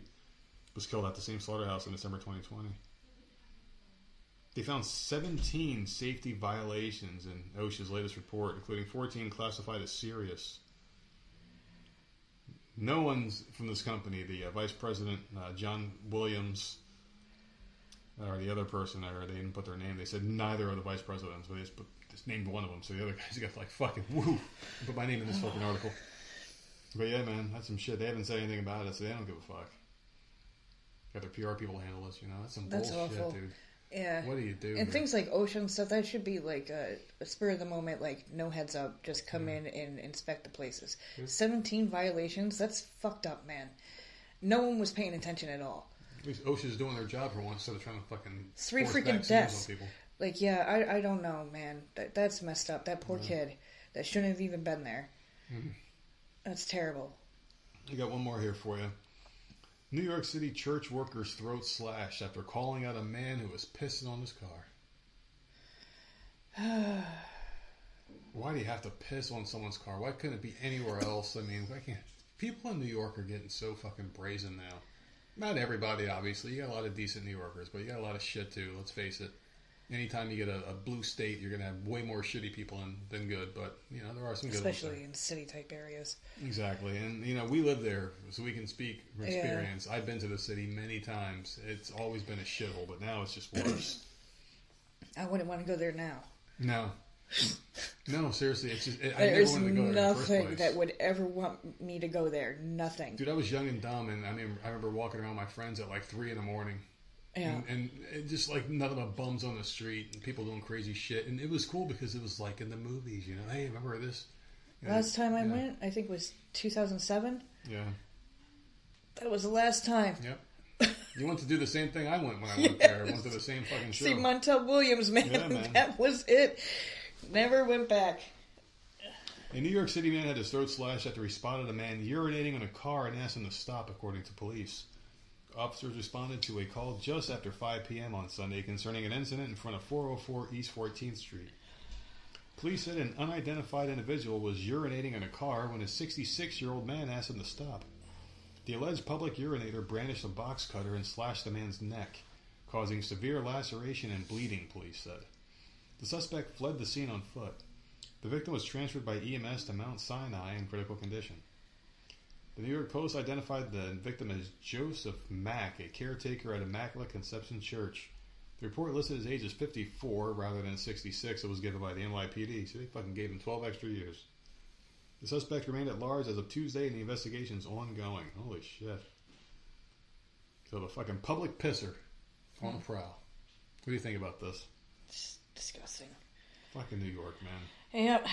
was killed at the same slaughterhouse in December 2020. They found 17 safety violations in OSHA's latest report, including 14 classified as serious. No one's from this company, the vice president, John Williams, or the other person, or they didn't put their name. They said neither of the vice presidents, but they just named one of them. So the other guys got like fucking woo. Put my name in this fucking article. But yeah, man, that's some shit. They haven't said anything about it, so they don't give a fuck. Got their PR people handle this, you know. That's some bullshit, awful. dude. Yeah. What do you do? And things like OSHA and stuff, that should be like a spur of the moment, like no heads up, just come in and inspect the places. 17 violations, that's fucked up, man. No one was paying attention at all. At least OSHA's doing their job for once instead of trying to fucking 3 force freaking vaccines deaths. on people. Like, yeah, I don't know, man. That's messed up. That poor kid that shouldn't have even been there. That's terrible. I got one more here for you. New York City church workers' throats slashed after calling out a man who was pissing on his car. Why do you have to piss on someone's car? Why couldn't it be anywhere else? I mean, why can't... People in New York are getting so fucking brazen now. Not everybody, obviously. You got a lot of decent New Yorkers, but you got a lot of shit too, let's face it. Anytime you get a blue state, you're going to have way more shitty people than good. But, you know, there are some good ones. Especially in city-type areas. Exactly. And, you know, we live there, so we can speak from experience. I've been to the city many times. It's always been a shithole, but now it's just worse. I wouldn't want to go there now. No. No, seriously. It's just, There's I never wanted to go there in the first nothing place. that would ever want me to go there. Nothing. Dude, I was young and dumb, and I mean, I remember walking around with my friends at like 3 in the morning. Yeah. And it just like nothing but bums on the street and people doing crazy shit. And it was cool because it was like in the movies, you know. Hey, remember this? You know, Last time I went, I think was 2007. Yeah. That was the last time. Yep. You went to do the same thing I went when I went there. I went to the same fucking show. See Montel Williams, man. Yeah, man. That was it. Never went back. A New York City man had his throat slashed after he spotted a man urinating in a car and asked him to stop, according to police. Officers responded to a call just after 5 p.m. on Sunday concerning an incident in front of 404 East 14th Street. Police said an unidentified individual was urinating in a car when a 66-year-old man asked him to stop. The alleged public urinator brandished a box cutter and slashed the man's neck, causing severe laceration and bleeding, police said. The suspect fled the scene on foot. The victim was transferred by EMS to Mount Sinai in critical condition. The New York Post identified the victim as Joseph Mack, a caretaker at Immaculate Conception Church. The report listed his age as 54 rather than 66 that was given by the NYPD, so they fucking gave him 12 extra years. The suspect remained at large as of Tuesday and the investigation is ongoing. Holy shit. So the fucking public pisser on the prowl. What do you think about this? It's disgusting. Fucking New York, man. Yep.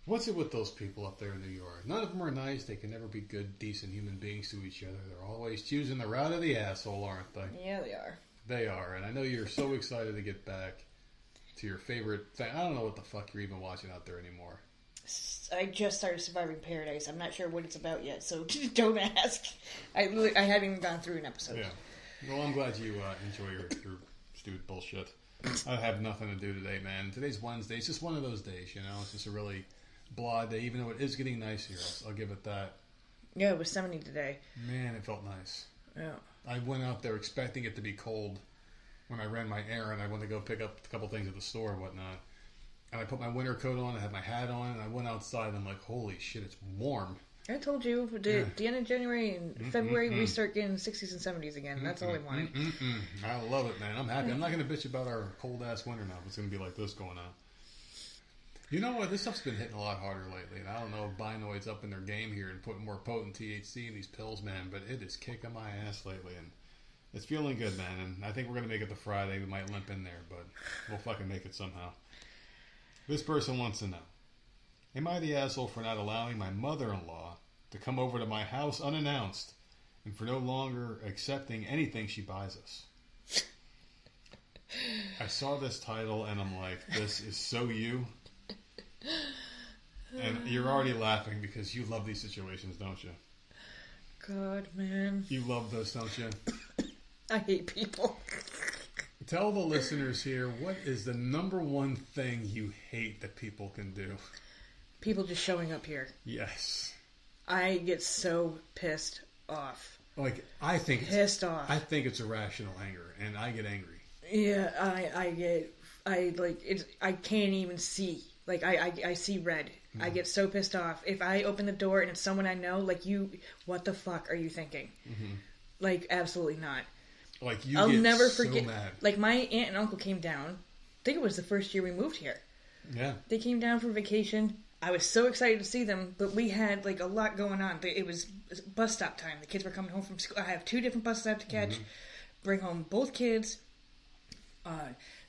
What's it with those people up there in New York? None of them are nice. They can never be good, decent human beings to each other. They're always choosing the route of the asshole, aren't they? Yeah, they are. They are. And I know you're so excited to get back to your favorite thing. I don't know what the fuck you're even watching out there anymore. I just started Surviving Paradise. I'm not sure what it's about yet, so don't ask. I haven't even gone through an episode. Yeah. Well, I'm glad you enjoy your stupid bullshit. I have nothing to do today, man. Today's Wednesday. It's just one of those days, you know? It's just a really blah day, even though it is getting nice here. I'll give it that. Yeah, it was 70 today. Man, it felt nice. Yeah. I went out there expecting it to be cold when I ran my errand. I went to go pick up a couple things at the store and whatnot. And I put my winter coat on, I had my hat on, and I went outside and I'm like, holy shit, it's warm. I told you, the end of January and February, we start getting 60s and 70s again. That's all I wanted. I love it, man. I'm happy. I'm not going to bitch about our cold-ass winter now if it's going to be like this going on. You know what? This stuff's been hitting a lot harder lately, and I don't know if Binoid's up in their game here and putting more potent THC in these pills, man, but it is kicking my ass lately, and it's feeling good, man, and I think we're going to make it to Friday. We might limp in there, but we'll fucking make it somehow. This person wants to know, am I the asshole for not allowing my mother-in-law to come over to my house unannounced and for no longer accepting anything she buys us? I saw this title, and I'm like, this is so you. And you're already laughing because you love these situations, don't you? God, man. You love this, don't you? I hate people. Tell the listeners here, what is the number one thing you hate that people can do? People just showing up here. Yes. I get so pissed off. Like, I think off. I think it's irrational anger, and I get angry. Yeah, I can't even see. Like, I see red. I get so pissed off. If I open the door and it's someone I know, like, what the fuck are you thinking? Mm-hmm. Like, absolutely not. Like, I'll get never so forget. Mad. Like, my aunt and uncle came down. I think it was the first year we moved here. Yeah. They came down for vacation. I was so excited to see them, but we had, like, a lot going on. It was bus stop time. The kids were coming home from school. I have 2 different bus stops to catch. Bring home both kids.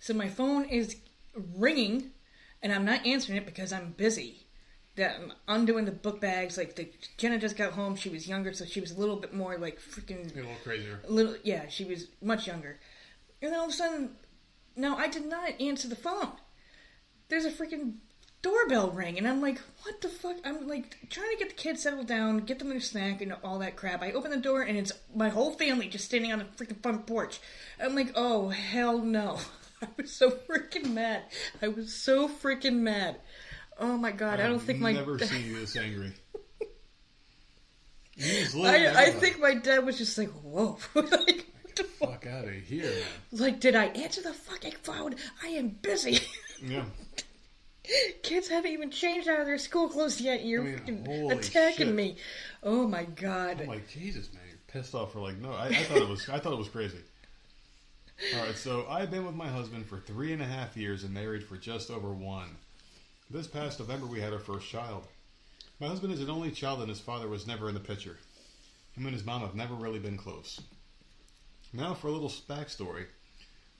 So my phone is ringing, and I'm not answering it because I'm busy. I'm undoing the book bags. Like, Jenna just got home. She was younger, so she was a little bit more, like, freaking... A little crazier. Yeah, she was much younger. And then all of a sudden, no, I did not answer the phone. There's a freaking doorbell ring, and I'm like, what the fuck? I'm, like, trying to get the kids settled down, get them their snack, and all that crap. I open the door, and it's my whole family just standing on the freaking front porch. I'm like, oh, hell no. I was so freaking mad. Oh my god, I don't think I've never seen you this angry. I think my dad was just like, whoa. Like, get the fuck out of here, man. Like, did I answer the fucking phone? I am busy. Yeah. Kids haven't even changed out of their school clothes yet. You're freaking attacking me. Oh my god. I'm like, Jesus, man, you're pissed off for like, no, I thought it was crazy. Alright, so I've been with my husband for 3.5 years and married for just over 1. This past November, we had our first child. My husband is an only child, and his father was never in the picture. Him and his mom have never really been close. Now for a little backstory.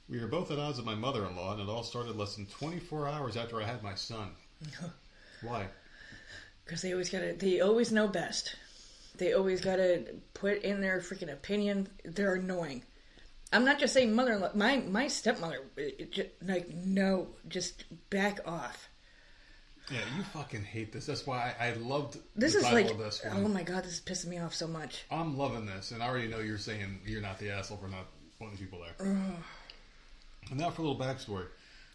We are both at odds with my mother-in-law, and it all started less than 24 hours after I had my son. Why? Because they always know best. They always gotta put in their freaking opinion. They're annoying. I'm not just saying mother-in-law. My stepmother, no, just back off. Yeah, you fucking hate this. That's why I loved this. The Is title like, of this one. Oh my god, this is pissing me off so much. I'm loving this, and I already know you're saying you're not the asshole for not wanting people there. And now for a little backstory.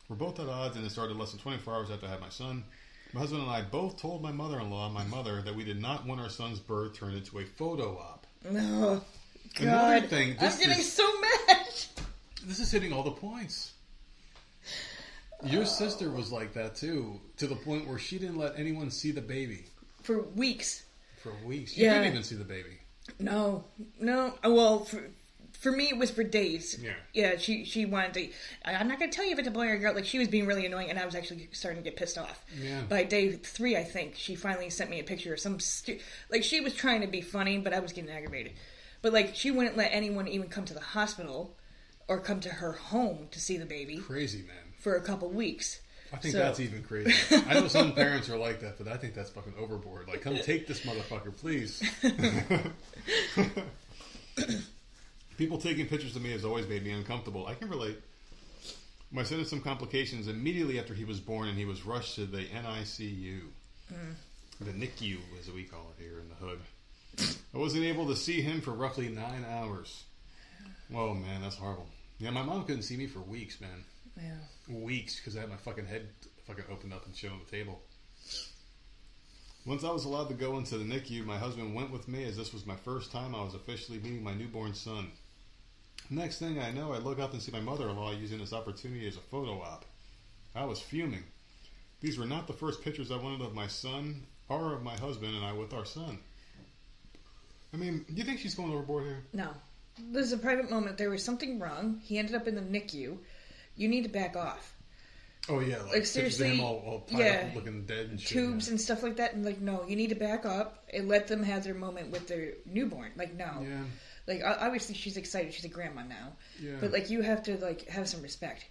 We're both at odds, and it started less than 24 hours after I had my son. My husband and I both told my mother-in-law and my mother that we did not want our son's birth turned into a photo op. Oh, God. Another thing, I'm getting so mad. This is hitting all the points. Your sister was like that too, to the point where she didn't let anyone see the baby. For weeks. For weeks. You didn't even see the baby. No. Well, for me, it was for days. Yeah. Yeah, she wanted to... I'm not going to tell you if it's a boy or a girl. Like, she was being really annoying, and I was actually starting to get pissed off. Yeah. By day 3, I think, she finally sent me a picture of some... like, she was trying to be funny, but I was getting aggravated. But, like, she wouldn't let anyone even come to the hospital or come to her home to see the baby. Crazy, man. For a couple weeks. I think that's even crazy. I know some parents are like that, but I think that's fucking overboard. Like, come take this motherfucker, please. People taking pictures of me has always made me uncomfortable. I can relate. My son had some complications immediately after he was born, and he was rushed to the NICU. The NICU, as we call it here in the hood. I wasn't able to see him for roughly 9 hours. Whoa, man, that's horrible. Yeah, my mom couldn't see me for weeks, man. Yeah. Weeks, because I had my fucking head fucking opened up and shit on the table. Once I was allowed to go into the NICU, my husband went with me, as this was my first time I was officially meeting my newborn son. Next thing I know, I look up and see my mother-in-law using this opportunity as a photo op. I was fuming. These were not the first pictures I wanted of my son or of my husband and I with our son. I mean, do you think she's going overboard here? No. This is a private moment. There was something wrong. He ended up in the NICU. You need to back off. Oh yeah, Like, pictures of seriously, him all tied yeah. up, looking dead and shit. Tubes and stuff like that, and like, no, you need to back up and let them have their moment with their newborn. Like, no. Yeah. Like, obviously she's excited, she's a grandma now. Yeah. But, like, you have to, like, have some respect.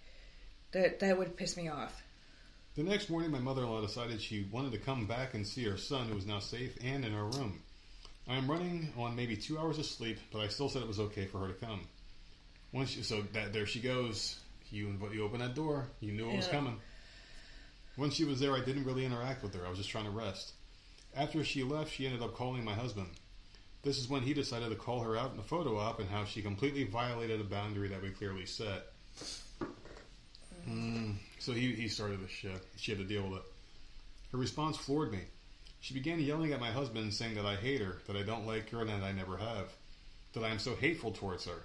That would piss me off. The next morning, my mother-in-law decided she wanted to come back and see her son, who was now safe and in her room. I am running on maybe 2 hours of sleep, but I still said it was okay for her to come. There she goes. You open that door. You knew it was coming. When she was there, I didn't really interact with her. I was just trying to rest. After she left, she ended up calling my husband. This is when he decided to call her out in a photo op and how she completely violated a boundary that we clearly set. So he started the shit. She had to deal with it. Her response floored me. She began yelling at my husband, saying that I hate her, that I don't like her, and that I never have. That I am so hateful towards her.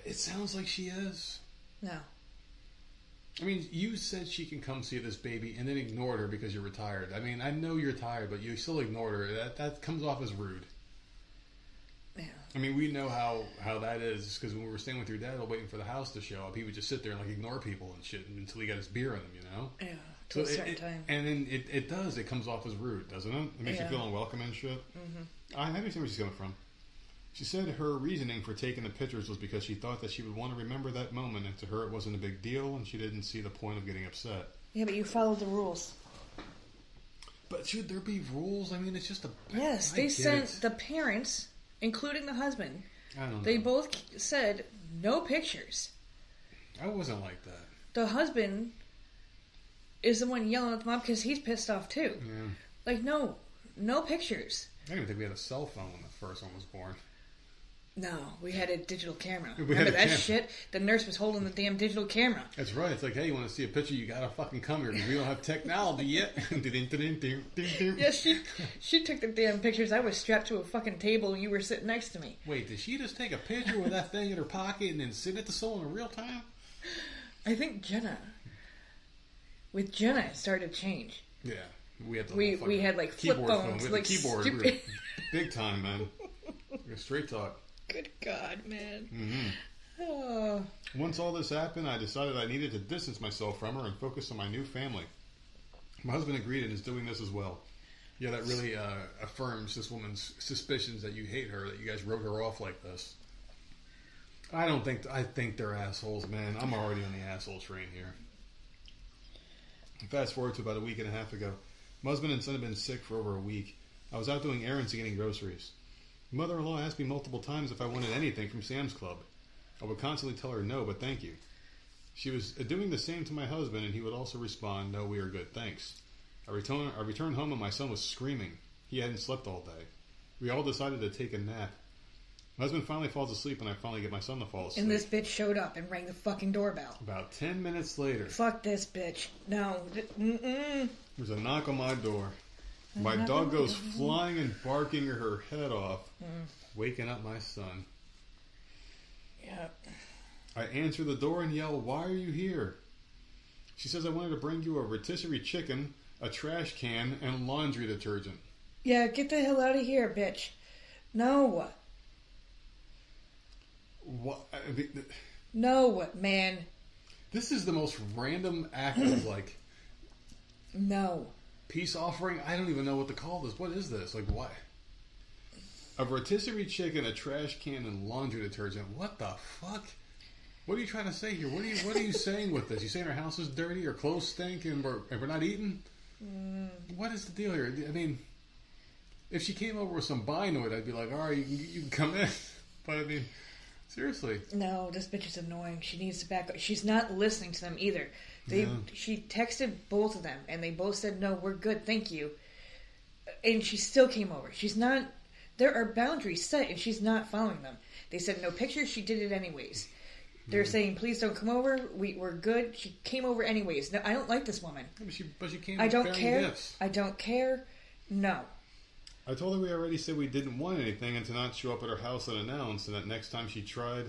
It sounds like she is. No. I mean, you said she can come see this baby and then ignored her because you're retired. I mean, I know you're tired, but you still ignored her. That comes off as rude. Yeah. I mean, we know how that is, because when we were staying with your dad while waiting for the house to show up, he would just sit there and like ignore people and shit until he got his beer in him, you know? Yeah, to a certain time. And then it does. It comes off as rude, doesn't it? It makes you feel unwelcome and shit. Mm-hmm. I understand where she's coming from. She said her reasoning for taking the pictures was because she thought that she would want to remember that moment, and to her it wasn't a big deal, and she didn't see the point of getting upset. Yeah, but you followed the rules. But should there be rules? I mean, it's just a... Yes, they sent the parents, including the husband, I don't know. they both said no pictures. I wasn't like that. The husband is the one yelling at the mom because he's pissed off too. Yeah. Like, no pictures. I didn't even think we had a cell phone when the first one was born. No, we had a digital camera. We Remember had a that camera. shit? The nurse was holding the damn digital camera. That's right. It's like, hey, you want to see a picture? You gotta fucking come here because we don't have technology yet. Yeah, she took the damn pictures. I was strapped to a fucking table and you were sitting next to me. Wait, did she just take a picture with that thing in her pocket and then send it to someone in real time? I think with Jenna, it started to change. Yeah, we had we had like flip keyboard phones, phone. We had like the keyboard. stupid. We were big time, man. Straight talk. Good God, man. Mm-hmm. Oh. Once all this happened, I decided I needed to distance myself from her and focus on my new family. My husband agreed and is doing this as well. Yeah, that really affirms this woman's suspicions that you hate her, that you guys wrote her off like this. I think they're assholes, man. I'm already on the asshole train here. Fast forward to about a week and a half ago. My husband and son have been sick for over a week. I was out doing errands and getting groceries. Mother-in-law asked me multiple times if I wanted anything from Sam's Club. I would constantly tell her no, but thank you. She was doing the same to my husband, and he would also respond, no, we are good, thanks. I returned home and my son was screaming. He hadn't slept all day. We all decided to take a nap. My husband finally falls asleep, and I finally get my son to fall asleep. And this bitch showed up and rang the fucking doorbell. About 10 minutes later, Fuck this bitch. No. there's a knock on my door. My dog goes flying and barking her head off, waking up my son. Yeah. I answer the door and yell, why are you here? She says I wanted to bring you a rotisserie chicken, a trash can, and laundry detergent. Yeah, get the hell out of here, bitch. No. What? I mean, No, man. this is the most random act of, like, No. peace offering. I don't even know what to call this. What is this? Like, what? A rotisserie chicken, a trash can, and laundry detergent. What the fuck? What are you trying to say here? What are you saying with this? You saying our house is dirty, or clothes stink, and we're not eating? What is the deal here? I mean, if she came over with some binoid, I'd be like, all right, you can come in. But I mean, seriously. No, this bitch is annoying. She needs to back up. She's not listening to them either. She texted both of them, and they both said, no, we're good, thank you. And she still came over. She's not... There are boundaries set, and she's not following them. They said no pictures. She did it anyways. They're saying, please don't come over. We're good. She came over anyways. No, I don't like this woman. But she came I with don't bearing care. gifts. I don't care. No. I told her we already said we didn't want anything and to not show up at her house unannounced, and that next time she tried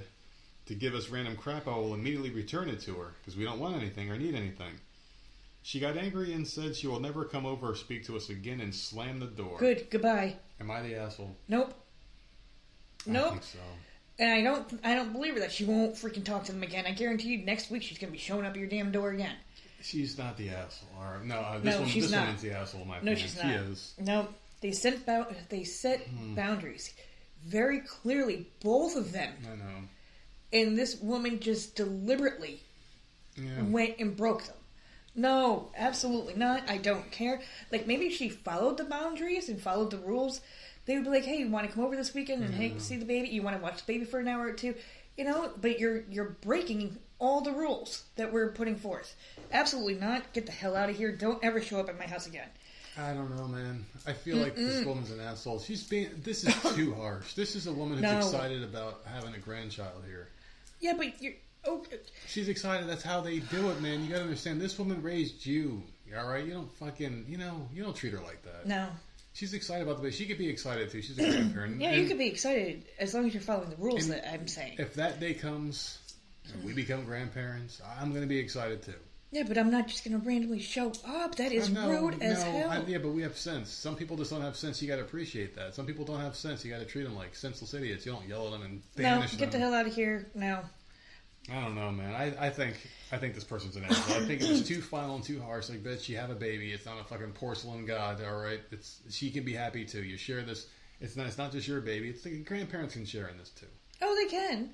to give us random crap, I will immediately return it to her, because we don't want anything or need anything. She got angry and said she will never come over or speak to us again and slammed the door. Good. Goodbye. Am I the asshole? Nope. I Nope. think so. And I don't believe her that she won't freaking talk to them again. I guarantee you next week she's going to be showing up at your damn door again. She's not the asshole. Or, no, No, she's this not. woman's the asshole in my No, opinion. she's not. She is. No, they set boundaries very clearly, both of them. I know. And this woman just deliberately went and broke them. No, absolutely not. I don't care. Like, maybe if she followed the boundaries and followed the rules, they would be like, hey, you want to come over this weekend and hey, see the baby? You want to watch the baby for an hour or two? You know, but you're breaking all the rules that we're putting forth. Absolutely not. Get the hell out of here. Don't ever show up at my house again. I don't know, man. I feel like this woman's an asshole. This is too harsh. This is a woman who's excited about having a grandchild here. Yeah, but you're... Okay. She's excited. That's how they do it, man. You gotta understand. This woman raised you. All right? You don't fucking... You don't treat her like that. No. She's excited about the baby. She could be excited, too. She's a grandparent. Yeah, you could be excited as long as you're following the rules that I'm saying. If that day comes and we become grandparents, I'm going to be excited, too. Yeah, but I'm not just going to randomly show up. That is rude as hell. Yeah, but we have sense. Some people just don't have sense. You got to appreciate that. Some people don't have sense. You got to treat them like senseless idiots. You don't yell at them and banish them. No, get the hell out of here. No. I don't know, man. I think this person's an asshole. I think it was too final and too harsh. Like, bitch, you have a baby. It's not a fucking porcelain god, all right? She can be happy, too. You share this. It's not just your baby. It's the grandparents can share in this, too. Oh, they can.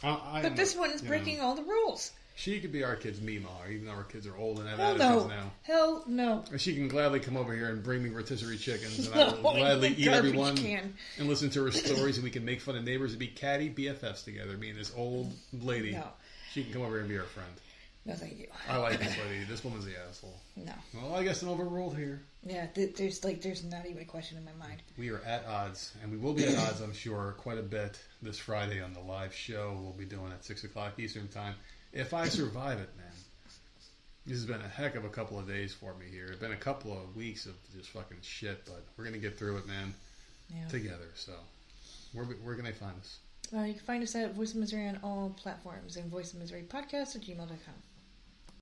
But this one is breaking all the rules. She could be our kid's Mima, even though our kids are old and have attitudes now. Hell no. Or she can gladly come over here and bring me rotisserie chickens, and I will gladly eat everyone and listen to her stories, and we can make fun of neighbors and be catty BFFs together. Me and this old lady. No. She can come over here and be our friend. No, thank you. I like this lady. This woman's the asshole. No. Well, I guess I'm overruled here. Yeah, there's not even a question in my mind. We are at odds, and we will be at odds, I'm sure, quite a bit this Friday on the live show we'll be doing at 6 o'clock Eastern Time. If I survive it, man. This has been a heck of a couple of days for me here. It's been a couple of weeks of just fucking shit, but we're going to get through it, man, together. So, where can they find us? You can find us at Voice of Misery on all platforms and voicesofmiserypodcast@gmail.com.